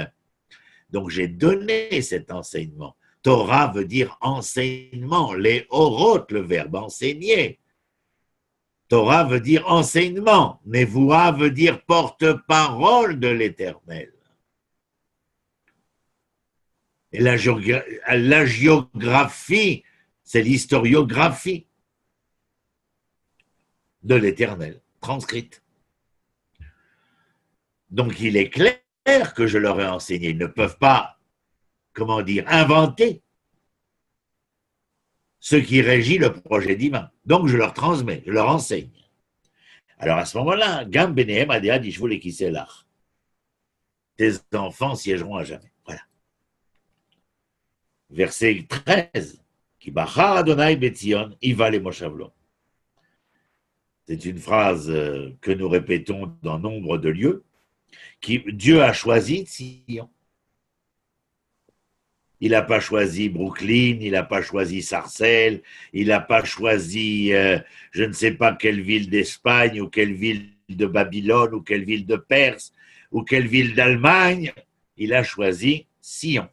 S1: Donc j'ai donné cet enseignement. Torah veut dire enseignement, les orot, le verbe enseigner. Torah veut dire enseignement, Nevoa veut dire porte-parole de l'Éternel. Et la géographie, c'est l'historiographie de l'Éternel, transcrite. Donc il est clair que je leur ai enseigné. Ils ne peuvent pas, comment dire, inventer ce qui régit le projet divin. Donc je leur transmets, je leur enseigne. Alors à ce moment-là, Gam Benehem Adéad Yishvu Lekiselach. Tes enfants siégeront à jamais. Voilà. Verset 13. Ki bachar Adonai betzion, iva le moshavlo. C'est une phrase que nous répétons dans nombre de lieux. Dieu a choisi Sion. Il n'a pas choisi Brooklyn, il n'a pas choisi Sarcelles, il n'a pas choisi je ne sais pas quelle ville d'Espagne ou quelle ville de Babylone ou quelle ville de Perse ou quelle ville d'Allemagne. Il a choisi Sion.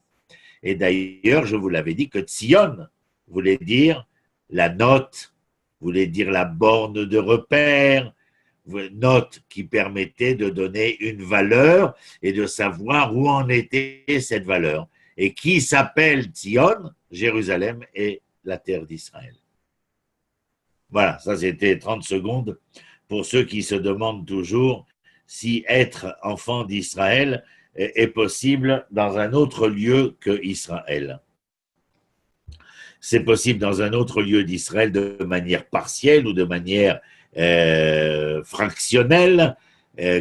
S1: Et d'ailleurs, je vous l'avais dit que Sion voulait dire la note, voulait dire la borne de repère, note qui permettait de donner une valeur et de savoir où en était cette valeur. Et qui s'appelle Sion, Jérusalem et la terre d'Israël. Voilà, ça c'était 30 secondes pour ceux qui se demandent toujours si être enfant d'Israël est possible dans un autre lieu que Israël. C'est possible dans un autre lieu d'Israël de manière partielle ou de manière fractionnelle,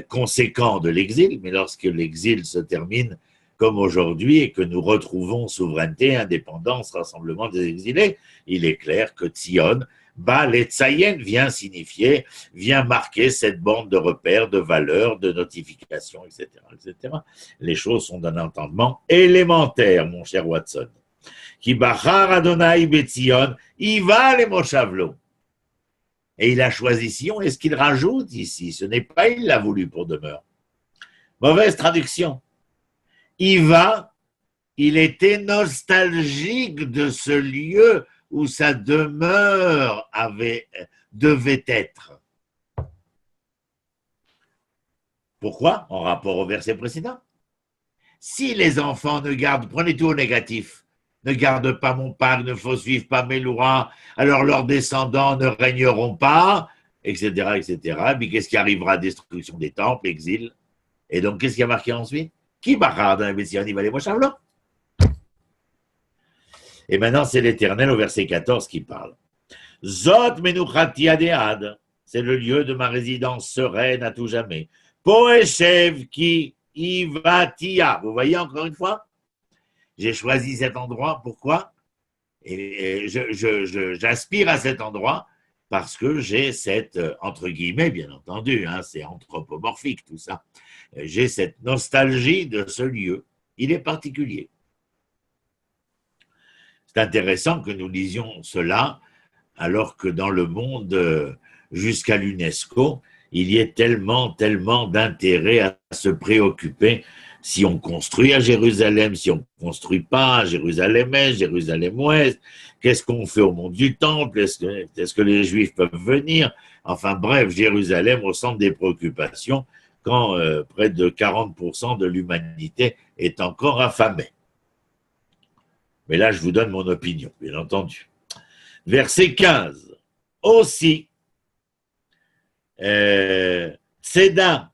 S1: conséquent de l'exil, mais lorsque l'exil se termine comme aujourd'hui et que nous retrouvons souveraineté, indépendance, rassemblement des exilés, il est clair que Tzion, Letzayen vient signifier, vient marquer cette bande de repères, de valeurs, de notifications, etc., etc. Les choses sont d'un entendement élémentaire, mon cher Watson. Qui bachar Adonai Betzion, il va les Moshavlo. Et il a choisi Sion, et ce qu'il rajoute ici, ce n'est pas il l'a voulu pour demeure. Mauvaise traduction. Il va, il était nostalgique de ce lieu où sa demeure devait être. Pourquoi? En rapport au verset précédent. Si les enfants ne gardent, prenez tout au négatif, ne gardent pas mon pacte, ne suivent pas mes lois, alors leurs descendants ne régneront pas, etc., etc. Puis qu'est-ce qui arrivera? Destruction des temples, exil. Et donc, qu'est-ce qui a marqué ensuite? Qui barra dans la Bession, il va les Moshavlo. Et maintenant, c'est l'Éternel au verset 14 qui parle. Zot menuchati adead, c'est le lieu de ma résidence sereine à tout jamais. Poeshev ki ivatia. Vous voyez encore une fois? J'ai choisi cet endroit, pourquoi? Et j'aspire à cet endroit parce que j'ai cette, entre guillemets, bien entendu, hein, c'est anthropomorphique tout ça, j'ai cette nostalgie de ce lieu. Il est particulier. C'est intéressant que nous lisions cela alors que dans le monde, jusqu'à l'UNESCO, il y ait tellement d'intérêt à se préoccuper si on construit à Jérusalem, si on ne construit pas à Jérusalem-Est, Jérusalem-Ouest, qu'est-ce qu'on fait au monde du Temple, est-ce que les Juifs peuvent venir? Enfin bref, Jérusalem au centre des préoccupations quand près de 40% de l'humanité est encore affamée. Mais là, je vous donne mon opinion, bien entendu. Verset 15. Aussi, Tzeda,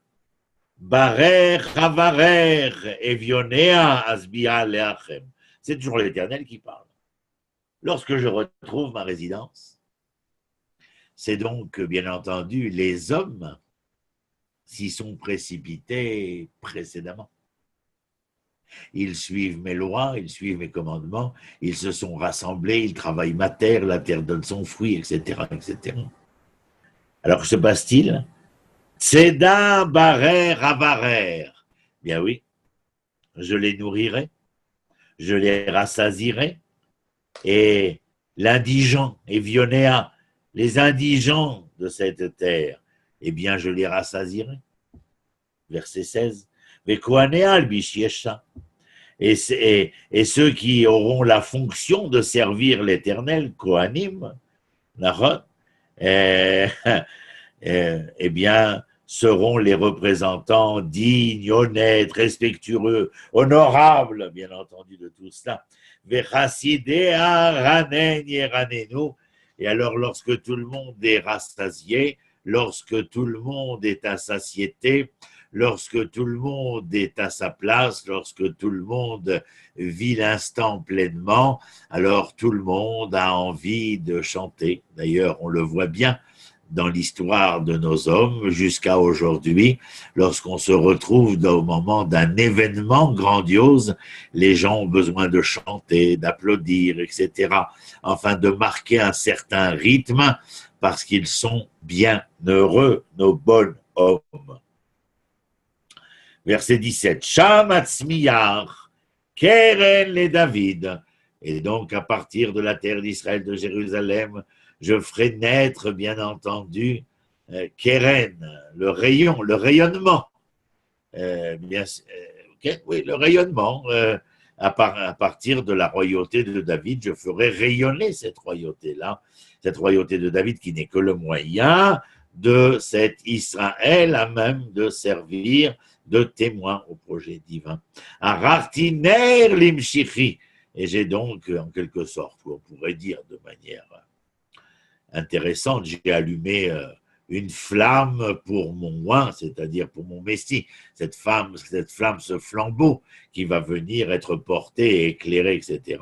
S1: Barer, Havarer, Evionea, Asbia, Leachem. C'est toujours l'Éternel qui parle. Lorsque je retrouve ma résidence, c'est donc, bien entendu, les hommes s'y sont précipités précédemment. Ils suivent mes lois, ils suivent mes commandements, ils se sont rassemblés, ils travaillent ma terre, la terre donne son fruit, etc., etc. Alors, que se passe-t-il? Tseda barer avarer. Bien oui, je les nourrirai, je les rassasierai, et l'indigent, Evionéa, les indigents de cette terre, eh bien, je les rassasierai. Verset 16. Et ceux qui auront la fonction de servir l'Éternel, Kohanim, eh bien, seront les représentants dignes, honnêtes, respectueux, honorables, bien entendu, de tout cela. Et alors, lorsque tout le monde est rassasié, lorsque tout le monde est à satiété, lorsque tout le monde est à sa place, lorsque tout le monde vit l'instant pleinement, alors tout le monde a envie de chanter. D'ailleurs, on le voit bien dans l'histoire de nos hommes jusqu'à aujourd'hui, lorsqu'on se retrouve au moment d'un événement grandiose, les gens ont besoin de chanter, d'applaudir, etc., afin de marquer un certain rythme, parce qu'ils sont bien heureux, nos bons hommes. Verset 17. Sham atzmiyar, keren le David. Et donc, à partir de la terre d'Israël, de Jérusalem, je ferai naître, bien entendu, keren, le rayon, le rayonnement. Oui, le rayonnement. À partir de la royauté de David, je ferai rayonner cette royauté-là, cette royauté de David qui n'est que le moyen de cet Israël à même de servir de témoin au projet divin. Arartiner limshichi. Et j'ai donc, en quelque sorte, on pourrait dire de manière intéressante, j'ai allumé une flamme pour mon oin, c'est-à-dire pour mon messie, cette flamme, ce flambeau qui va venir être porté, éclairé, etc.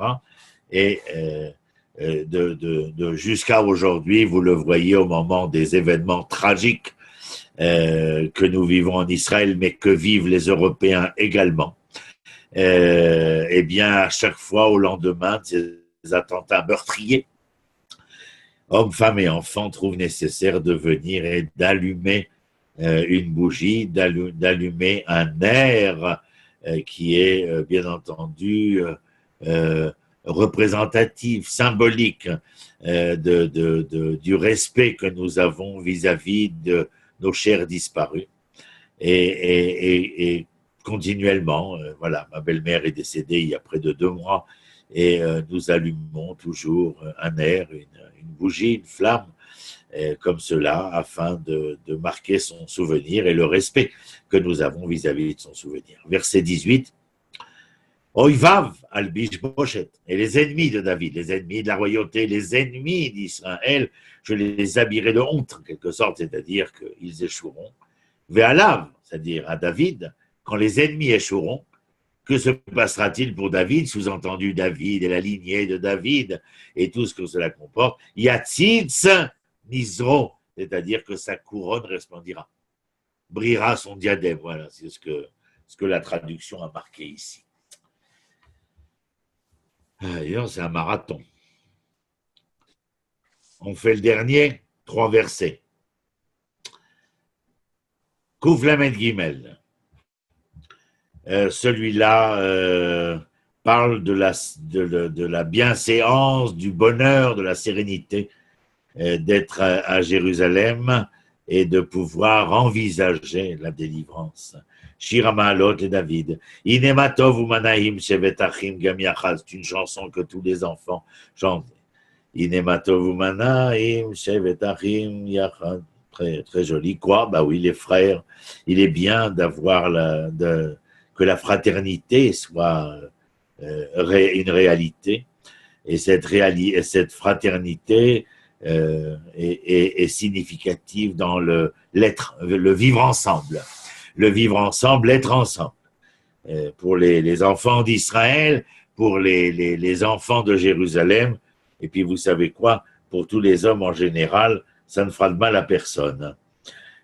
S1: Et jusqu'à aujourd'hui, vous le voyez au moment des événements tragiques que nous vivons en Israël, mais que vivent les Européens également. Eh bien, à chaque fois, au lendemain de ces attentats meurtriers, hommes, femmes et enfants trouvent nécessaire de venir et d'allumer une bougie, d'allumer un air qui est bien entendu représentatif, symbolique du respect que nous avons vis-à-vis de nos chers disparus. Et continuellement, voilà, ma belle-mère est décédée il y a près de 2 mois et nous allumons toujours un air, une bougie, une flamme, comme cela, afin de marquer son souvenir et le respect que nous avons vis-à-vis de son souvenir. Verset 18. Oivav al-Bishboshet, et les ennemis de David, les ennemis de la royauté, les ennemis d'Israël, je les habillerai de honte, en quelque sorte, c'est-à-dire qu'ils échoueront. Ve'alav, c'est-à-dire à David, quand les ennemis échoueront, que se passera-t-il pour David, sous-entendu David et la lignée de David et tout ce que cela comporte? Yatzitz Nizro, c'est-à-dire que sa couronne resplendira, brillera son diadème. Voilà, c'est ce que la traduction a marqué ici. D'ailleurs, c'est un marathon. On fait le dernier, 3 versets. Kouf Lamed Gimel. Celui-là parle de la bienséance, du bonheur, de la sérénité d'être à Jérusalem et de pouvoir envisager la délivrance. Shir Ma'alot et David. Inematov Umanaim Shevet Achim Gam Yachad. C'est une chanson que tous les enfants chantent. Inematov Umanaim Shevet Achim Yachad. Très, très joli. Quoi? Bah oui, les frères. Il est bien d'avoir que la fraternité soit une réalité. Et cette fraternité est significative dans l'être, le vivre ensemble. Le vivre ensemble, l'être ensemble. Pour les enfants d'Israël, pour les enfants de Jérusalem, et puis vous savez quoi, pour tous les hommes en général, ça ne fera de mal à personne.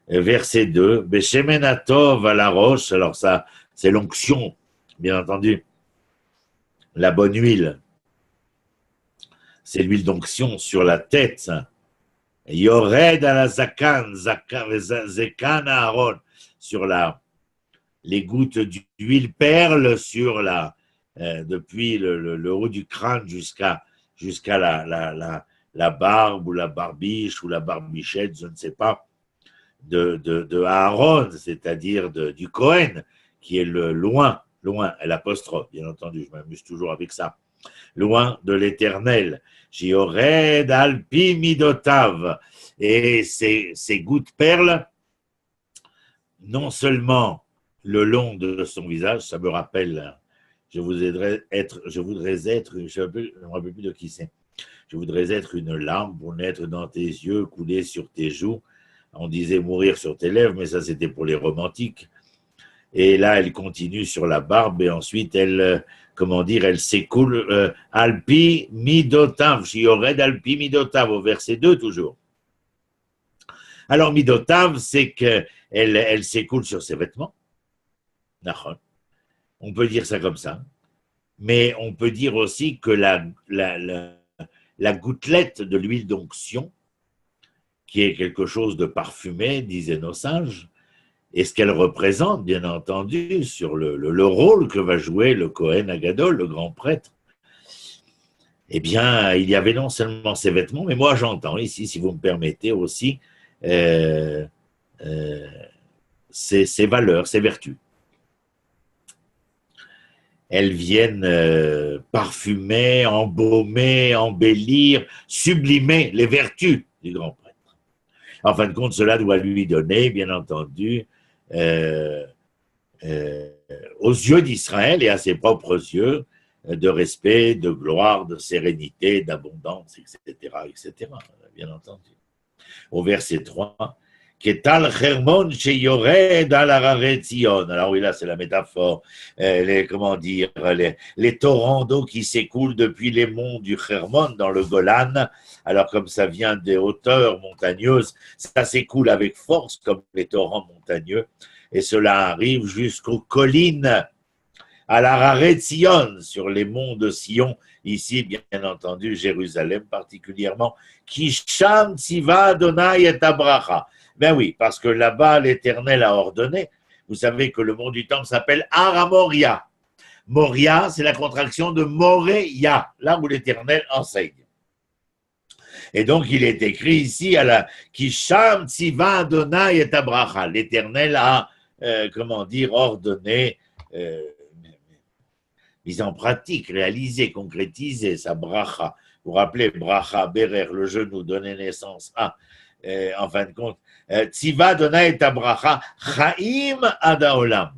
S1: Verset 2, Beshemenatov à la roche, alors ça, c'est l'onction, bien entendu. La bonne huile, c'est l'huile d'onction sur la tête. Yored à la zakan, zekan Aaron, sur les gouttes d'huile perle sur depuis le haut du crâne jusqu'à la barbe ou la barbiche ou la barbichette, je ne sais pas, de Aaron, c'est-à-dire du Cohen, qui est le loin, l'apostrophe, bien entendu, je m'amuse toujours avec ça, loin de l'Éternel. J'iored alpi midotav, et ces gouttes perles, non seulement le long de son visage, ça me rappelle, je voudrais être, je ne me rappelle plus de qui c'est, je voudrais être une larme pour naître dans tes yeux, couler sur tes joues. On disait mourir sur tes lèvres, mais ça c'était pour les romantiques. Et là, elle continue sur la barbe et ensuite elle s'écoule. Alpi midotav, j'iored alpi midotav, au verset 2 toujours. Alors midotav, c'est qu'elle s'écoule sur ses vêtements. On peut dire ça comme ça. Mais on peut dire aussi que la gouttelette de l'huile d'onction, qui est quelque chose de parfumé, disaient nos sages, et ce qu'elle représente, bien entendu, sur le rôle que va jouer le Kohen Agadol, le grand prêtre, eh bien, il y avait non seulement ses vêtements, mais moi j'entends ici, si vous me permettez aussi, ses valeurs, ses vertus. Elles viennent parfumer, embaumer, embellir, sublimer les vertus du grand prêtre. En fin de compte, cela doit lui donner, bien entendu, aux yeux d'Israël et à ses propres yeux, de respect, de gloire, de sérénité, d'abondance, etc., etc., bien entendu. Au verset 3, Ketal Hermon Sheyored al Harare Tzion. Alors oui, là, c'est la métaphore. Comment dire, les torrents d'eau qui s'écoulent depuis les monts du Hermon dans le Golan. Alors, comme ça vient des hauteurs montagneuses, ça s'écoule avec force comme les torrents montagneux. Et cela arrive jusqu'aux collines, à l'Harare Tzion, sur les monts de Sion, ici, bien entendu, Jérusalem particulièrement, Kisham Tziva Adonai et Abracha. Ben oui, parce que là-bas, l'Éternel a ordonné. Vous savez que le mont du Temple s'appelle Aramoria. Moria, c'est la contraction de Moréia, là où l'Éternel enseigne. Et donc, il est écrit ici à la Kisham Tziva Adonai et Abracha. L'Éternel a, ordonné, mis en pratique, réalisé, concrétisé sa bracha. Vous vous rappelez, bracha, berer, le genou, donner naissance à, en fin de compte, Tziva Adonai et Abracha, Chaim Adaolam.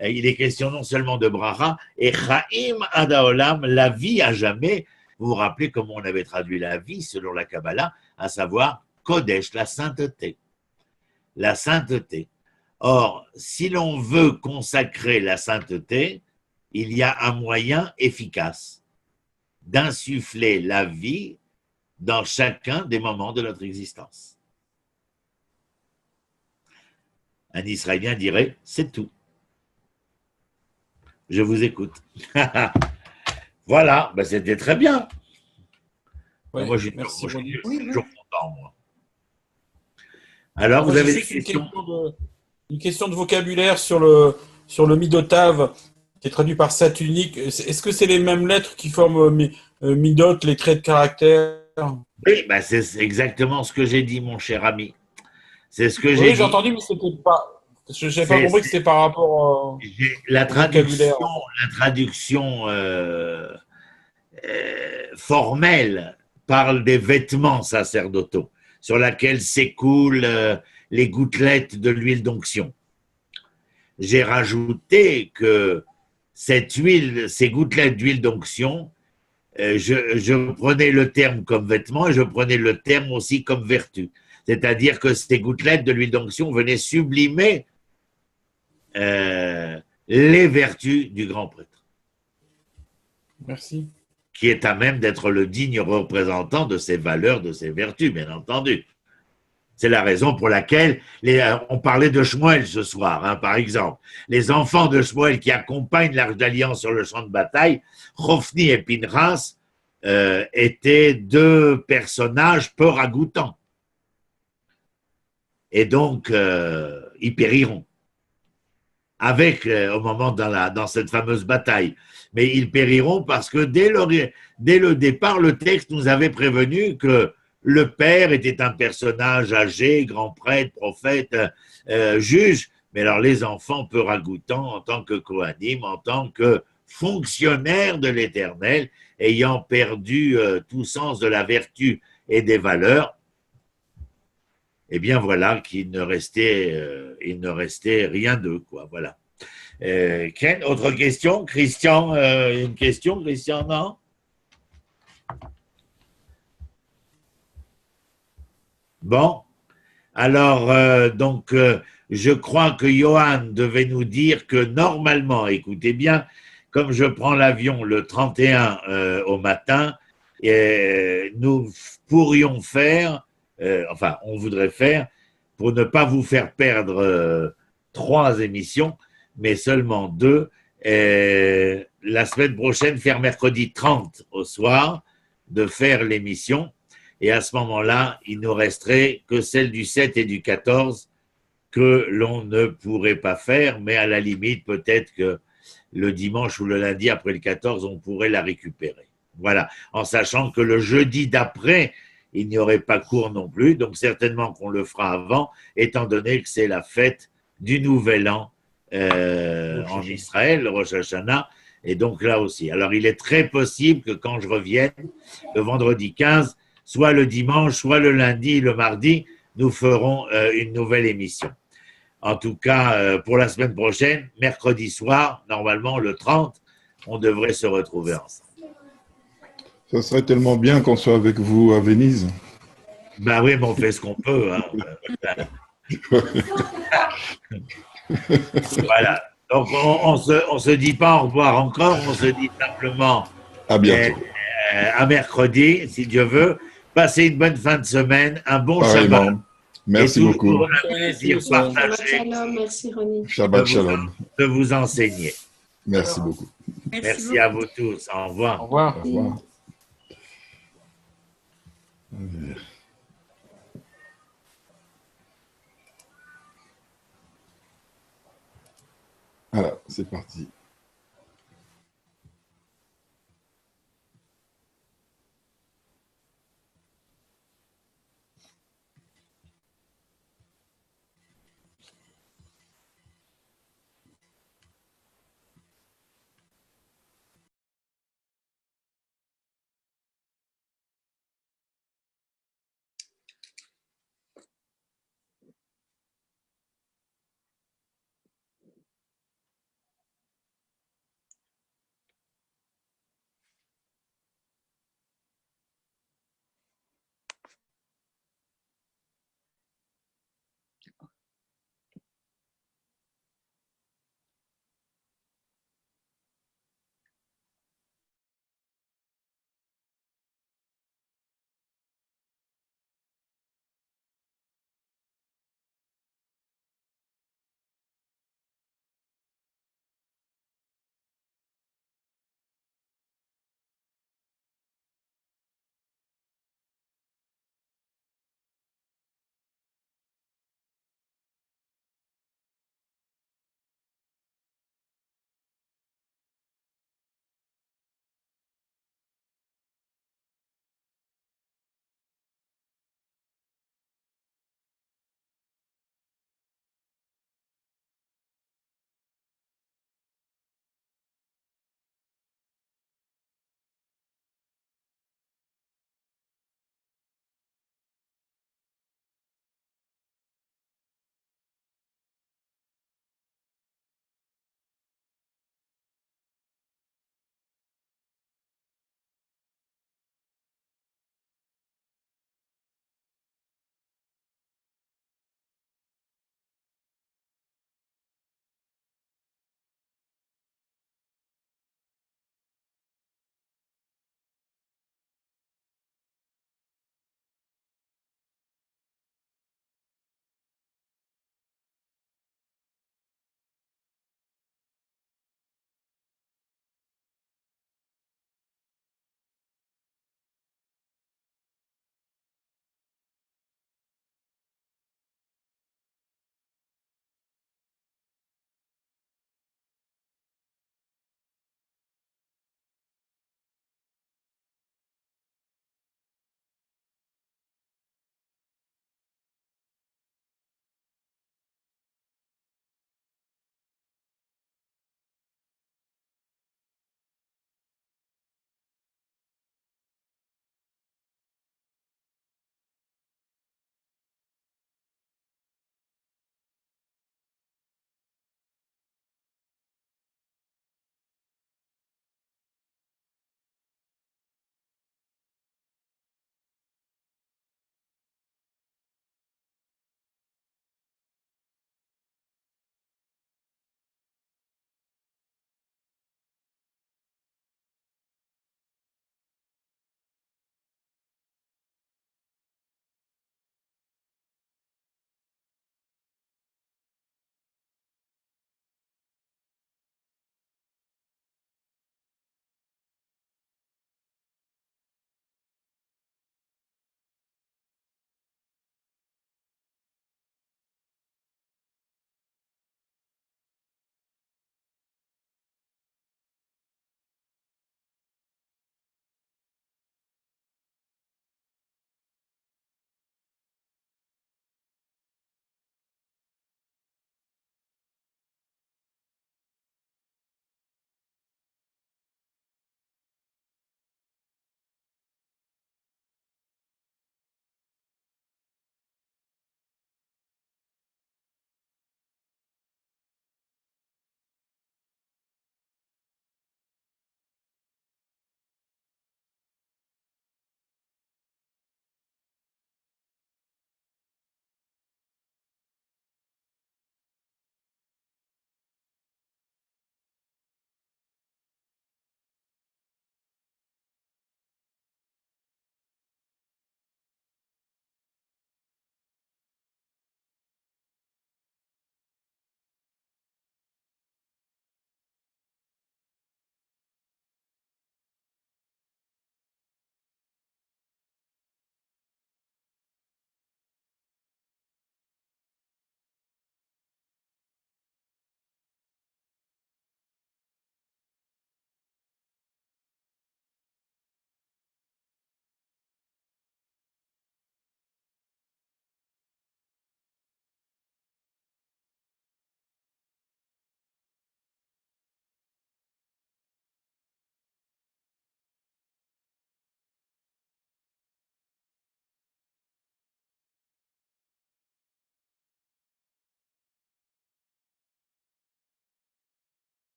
S1: Il est question non seulement de bracha, et Chaim Adaolam, la vie à jamais. Vous vous rappelez comment on avait traduit la vie selon la Kabbalah, à savoir Kodesh, la sainteté. La sainteté. Or, si l'on veut consacrer la sainteté, il y a un moyen efficace d'insuffler la vie dans chacun des moments de notre existence. Un Israélien dirait, c'est tout. Je vous écoute. Voilà, ben c'était très bien.
S6: Ouais,
S1: moi, je
S6: merci.
S1: suis toujours content, moi. Alors, vous avez des questions?
S6: Une question de vocabulaire sur le midotav, qui est traduit par satunique. Est-ce que c'est les mêmes lettres qui forment midot, les traits de caractère?
S1: Oui, ben c'est exactement ce que j'ai dit, mon cher ami. C'est ce que j'ai
S6: Oui,
S1: dit.
S6: j'ai entendu, mais c'était pas. Je n'avais pas compris que c'était par rapport
S1: la traduction,
S6: vocabulaire.
S1: Formelle parle des vêtements sacerdotaux sur laquelle s'écoulent les gouttelettes de l'huile d'onction. J'ai rajouté que cette huile, ces gouttelettes d'huile d'onction, je prenais le terme comme vêtement et je prenais le terme aussi comme vertu. C'est-à-dire que ces gouttelettes de l'huile d'onction venaient sublimer les vertus du grand prêtre.
S6: Merci.
S1: Qui est à même d'être le digne représentant de ses valeurs, de ses vertus, bien entendu. C'est la raison pour laquelle on parlait de Shmuel ce soir, hein, par exemple. Les enfants de Shmuel qui accompagnent l'Arche d'Alliance sur le champ de bataille, Hophni et Pinchas, étaient deux personnages peu ragoûtants. Et donc, ils périront. Au moment dans cette fameuse bataille. Mais ils périront parce que dès le départ, le texte nous avait prévenu que le père était un personnage âgé, grand prêtre, prophète, juge, mais alors les enfants peu ragoûtants en tant que Kohanim, en tant que fonctionnaires de l'Éternel, ayant perdu tout sens de la vertu et des valeurs, eh bien voilà qu'il ne restait rien d'eux, quoi, voilà. Ken, autre question? Christian, une question? Christian, non? Bon, alors, je crois que Johan devait nous dire que normalement, écoutez bien, comme je prends l'avion le 31 au matin, nous pourrions faire, on voudrait faire, pour ne pas vous faire perdre 3 émissions, mais seulement 2, la semaine prochaine, faire mercredi 30 au soir, de faire l'émission. Et à ce moment-là, il ne resterait que celle du 7 et du 14 que l'on ne pourrait pas faire, mais à la limite, peut-être que le dimanche ou le lundi après le 14, on pourrait la récupérer. Voilà, en sachant que le jeudi d'après, il n'y aurait pas cours non plus, donc certainement qu'on le fera avant, étant donné que c'est la fête du Nouvel An en Israël, le Rosh Hashanah, et donc là aussi. Alors, il est très possible que quand je revienne, le vendredi 15, soit le dimanche, soit le lundi, le mardi, nous ferons une nouvelle émission. En tout cas, pour la semaine prochaine, mercredi soir, normalement le 30, on devrait se retrouver ensemble.
S2: Ça serait tellement bien qu'on soit avec vous à Venise.
S1: Ben oui, mais on fait ce qu'on peut. Hein. Voilà. Donc, on se dit pas au revoir encore, on se dit simplement
S2: À bientôt.
S1: à mercredi, si Dieu veut. Passez une bonne fin de semaine, un bon Shabbat.
S2: Pareillement. Merci
S1: Et
S2: beaucoup.
S1: toujours un plaisir
S7: Shabbat
S1: partagé
S7: shalom, merci Ronnie.
S2: Shabbat shalom.
S1: de vous enseigner.
S2: Merci beaucoup.
S1: Merci à vous tous. Au revoir.
S6: Au revoir.
S2: Au revoir. Voilà, c'est parti.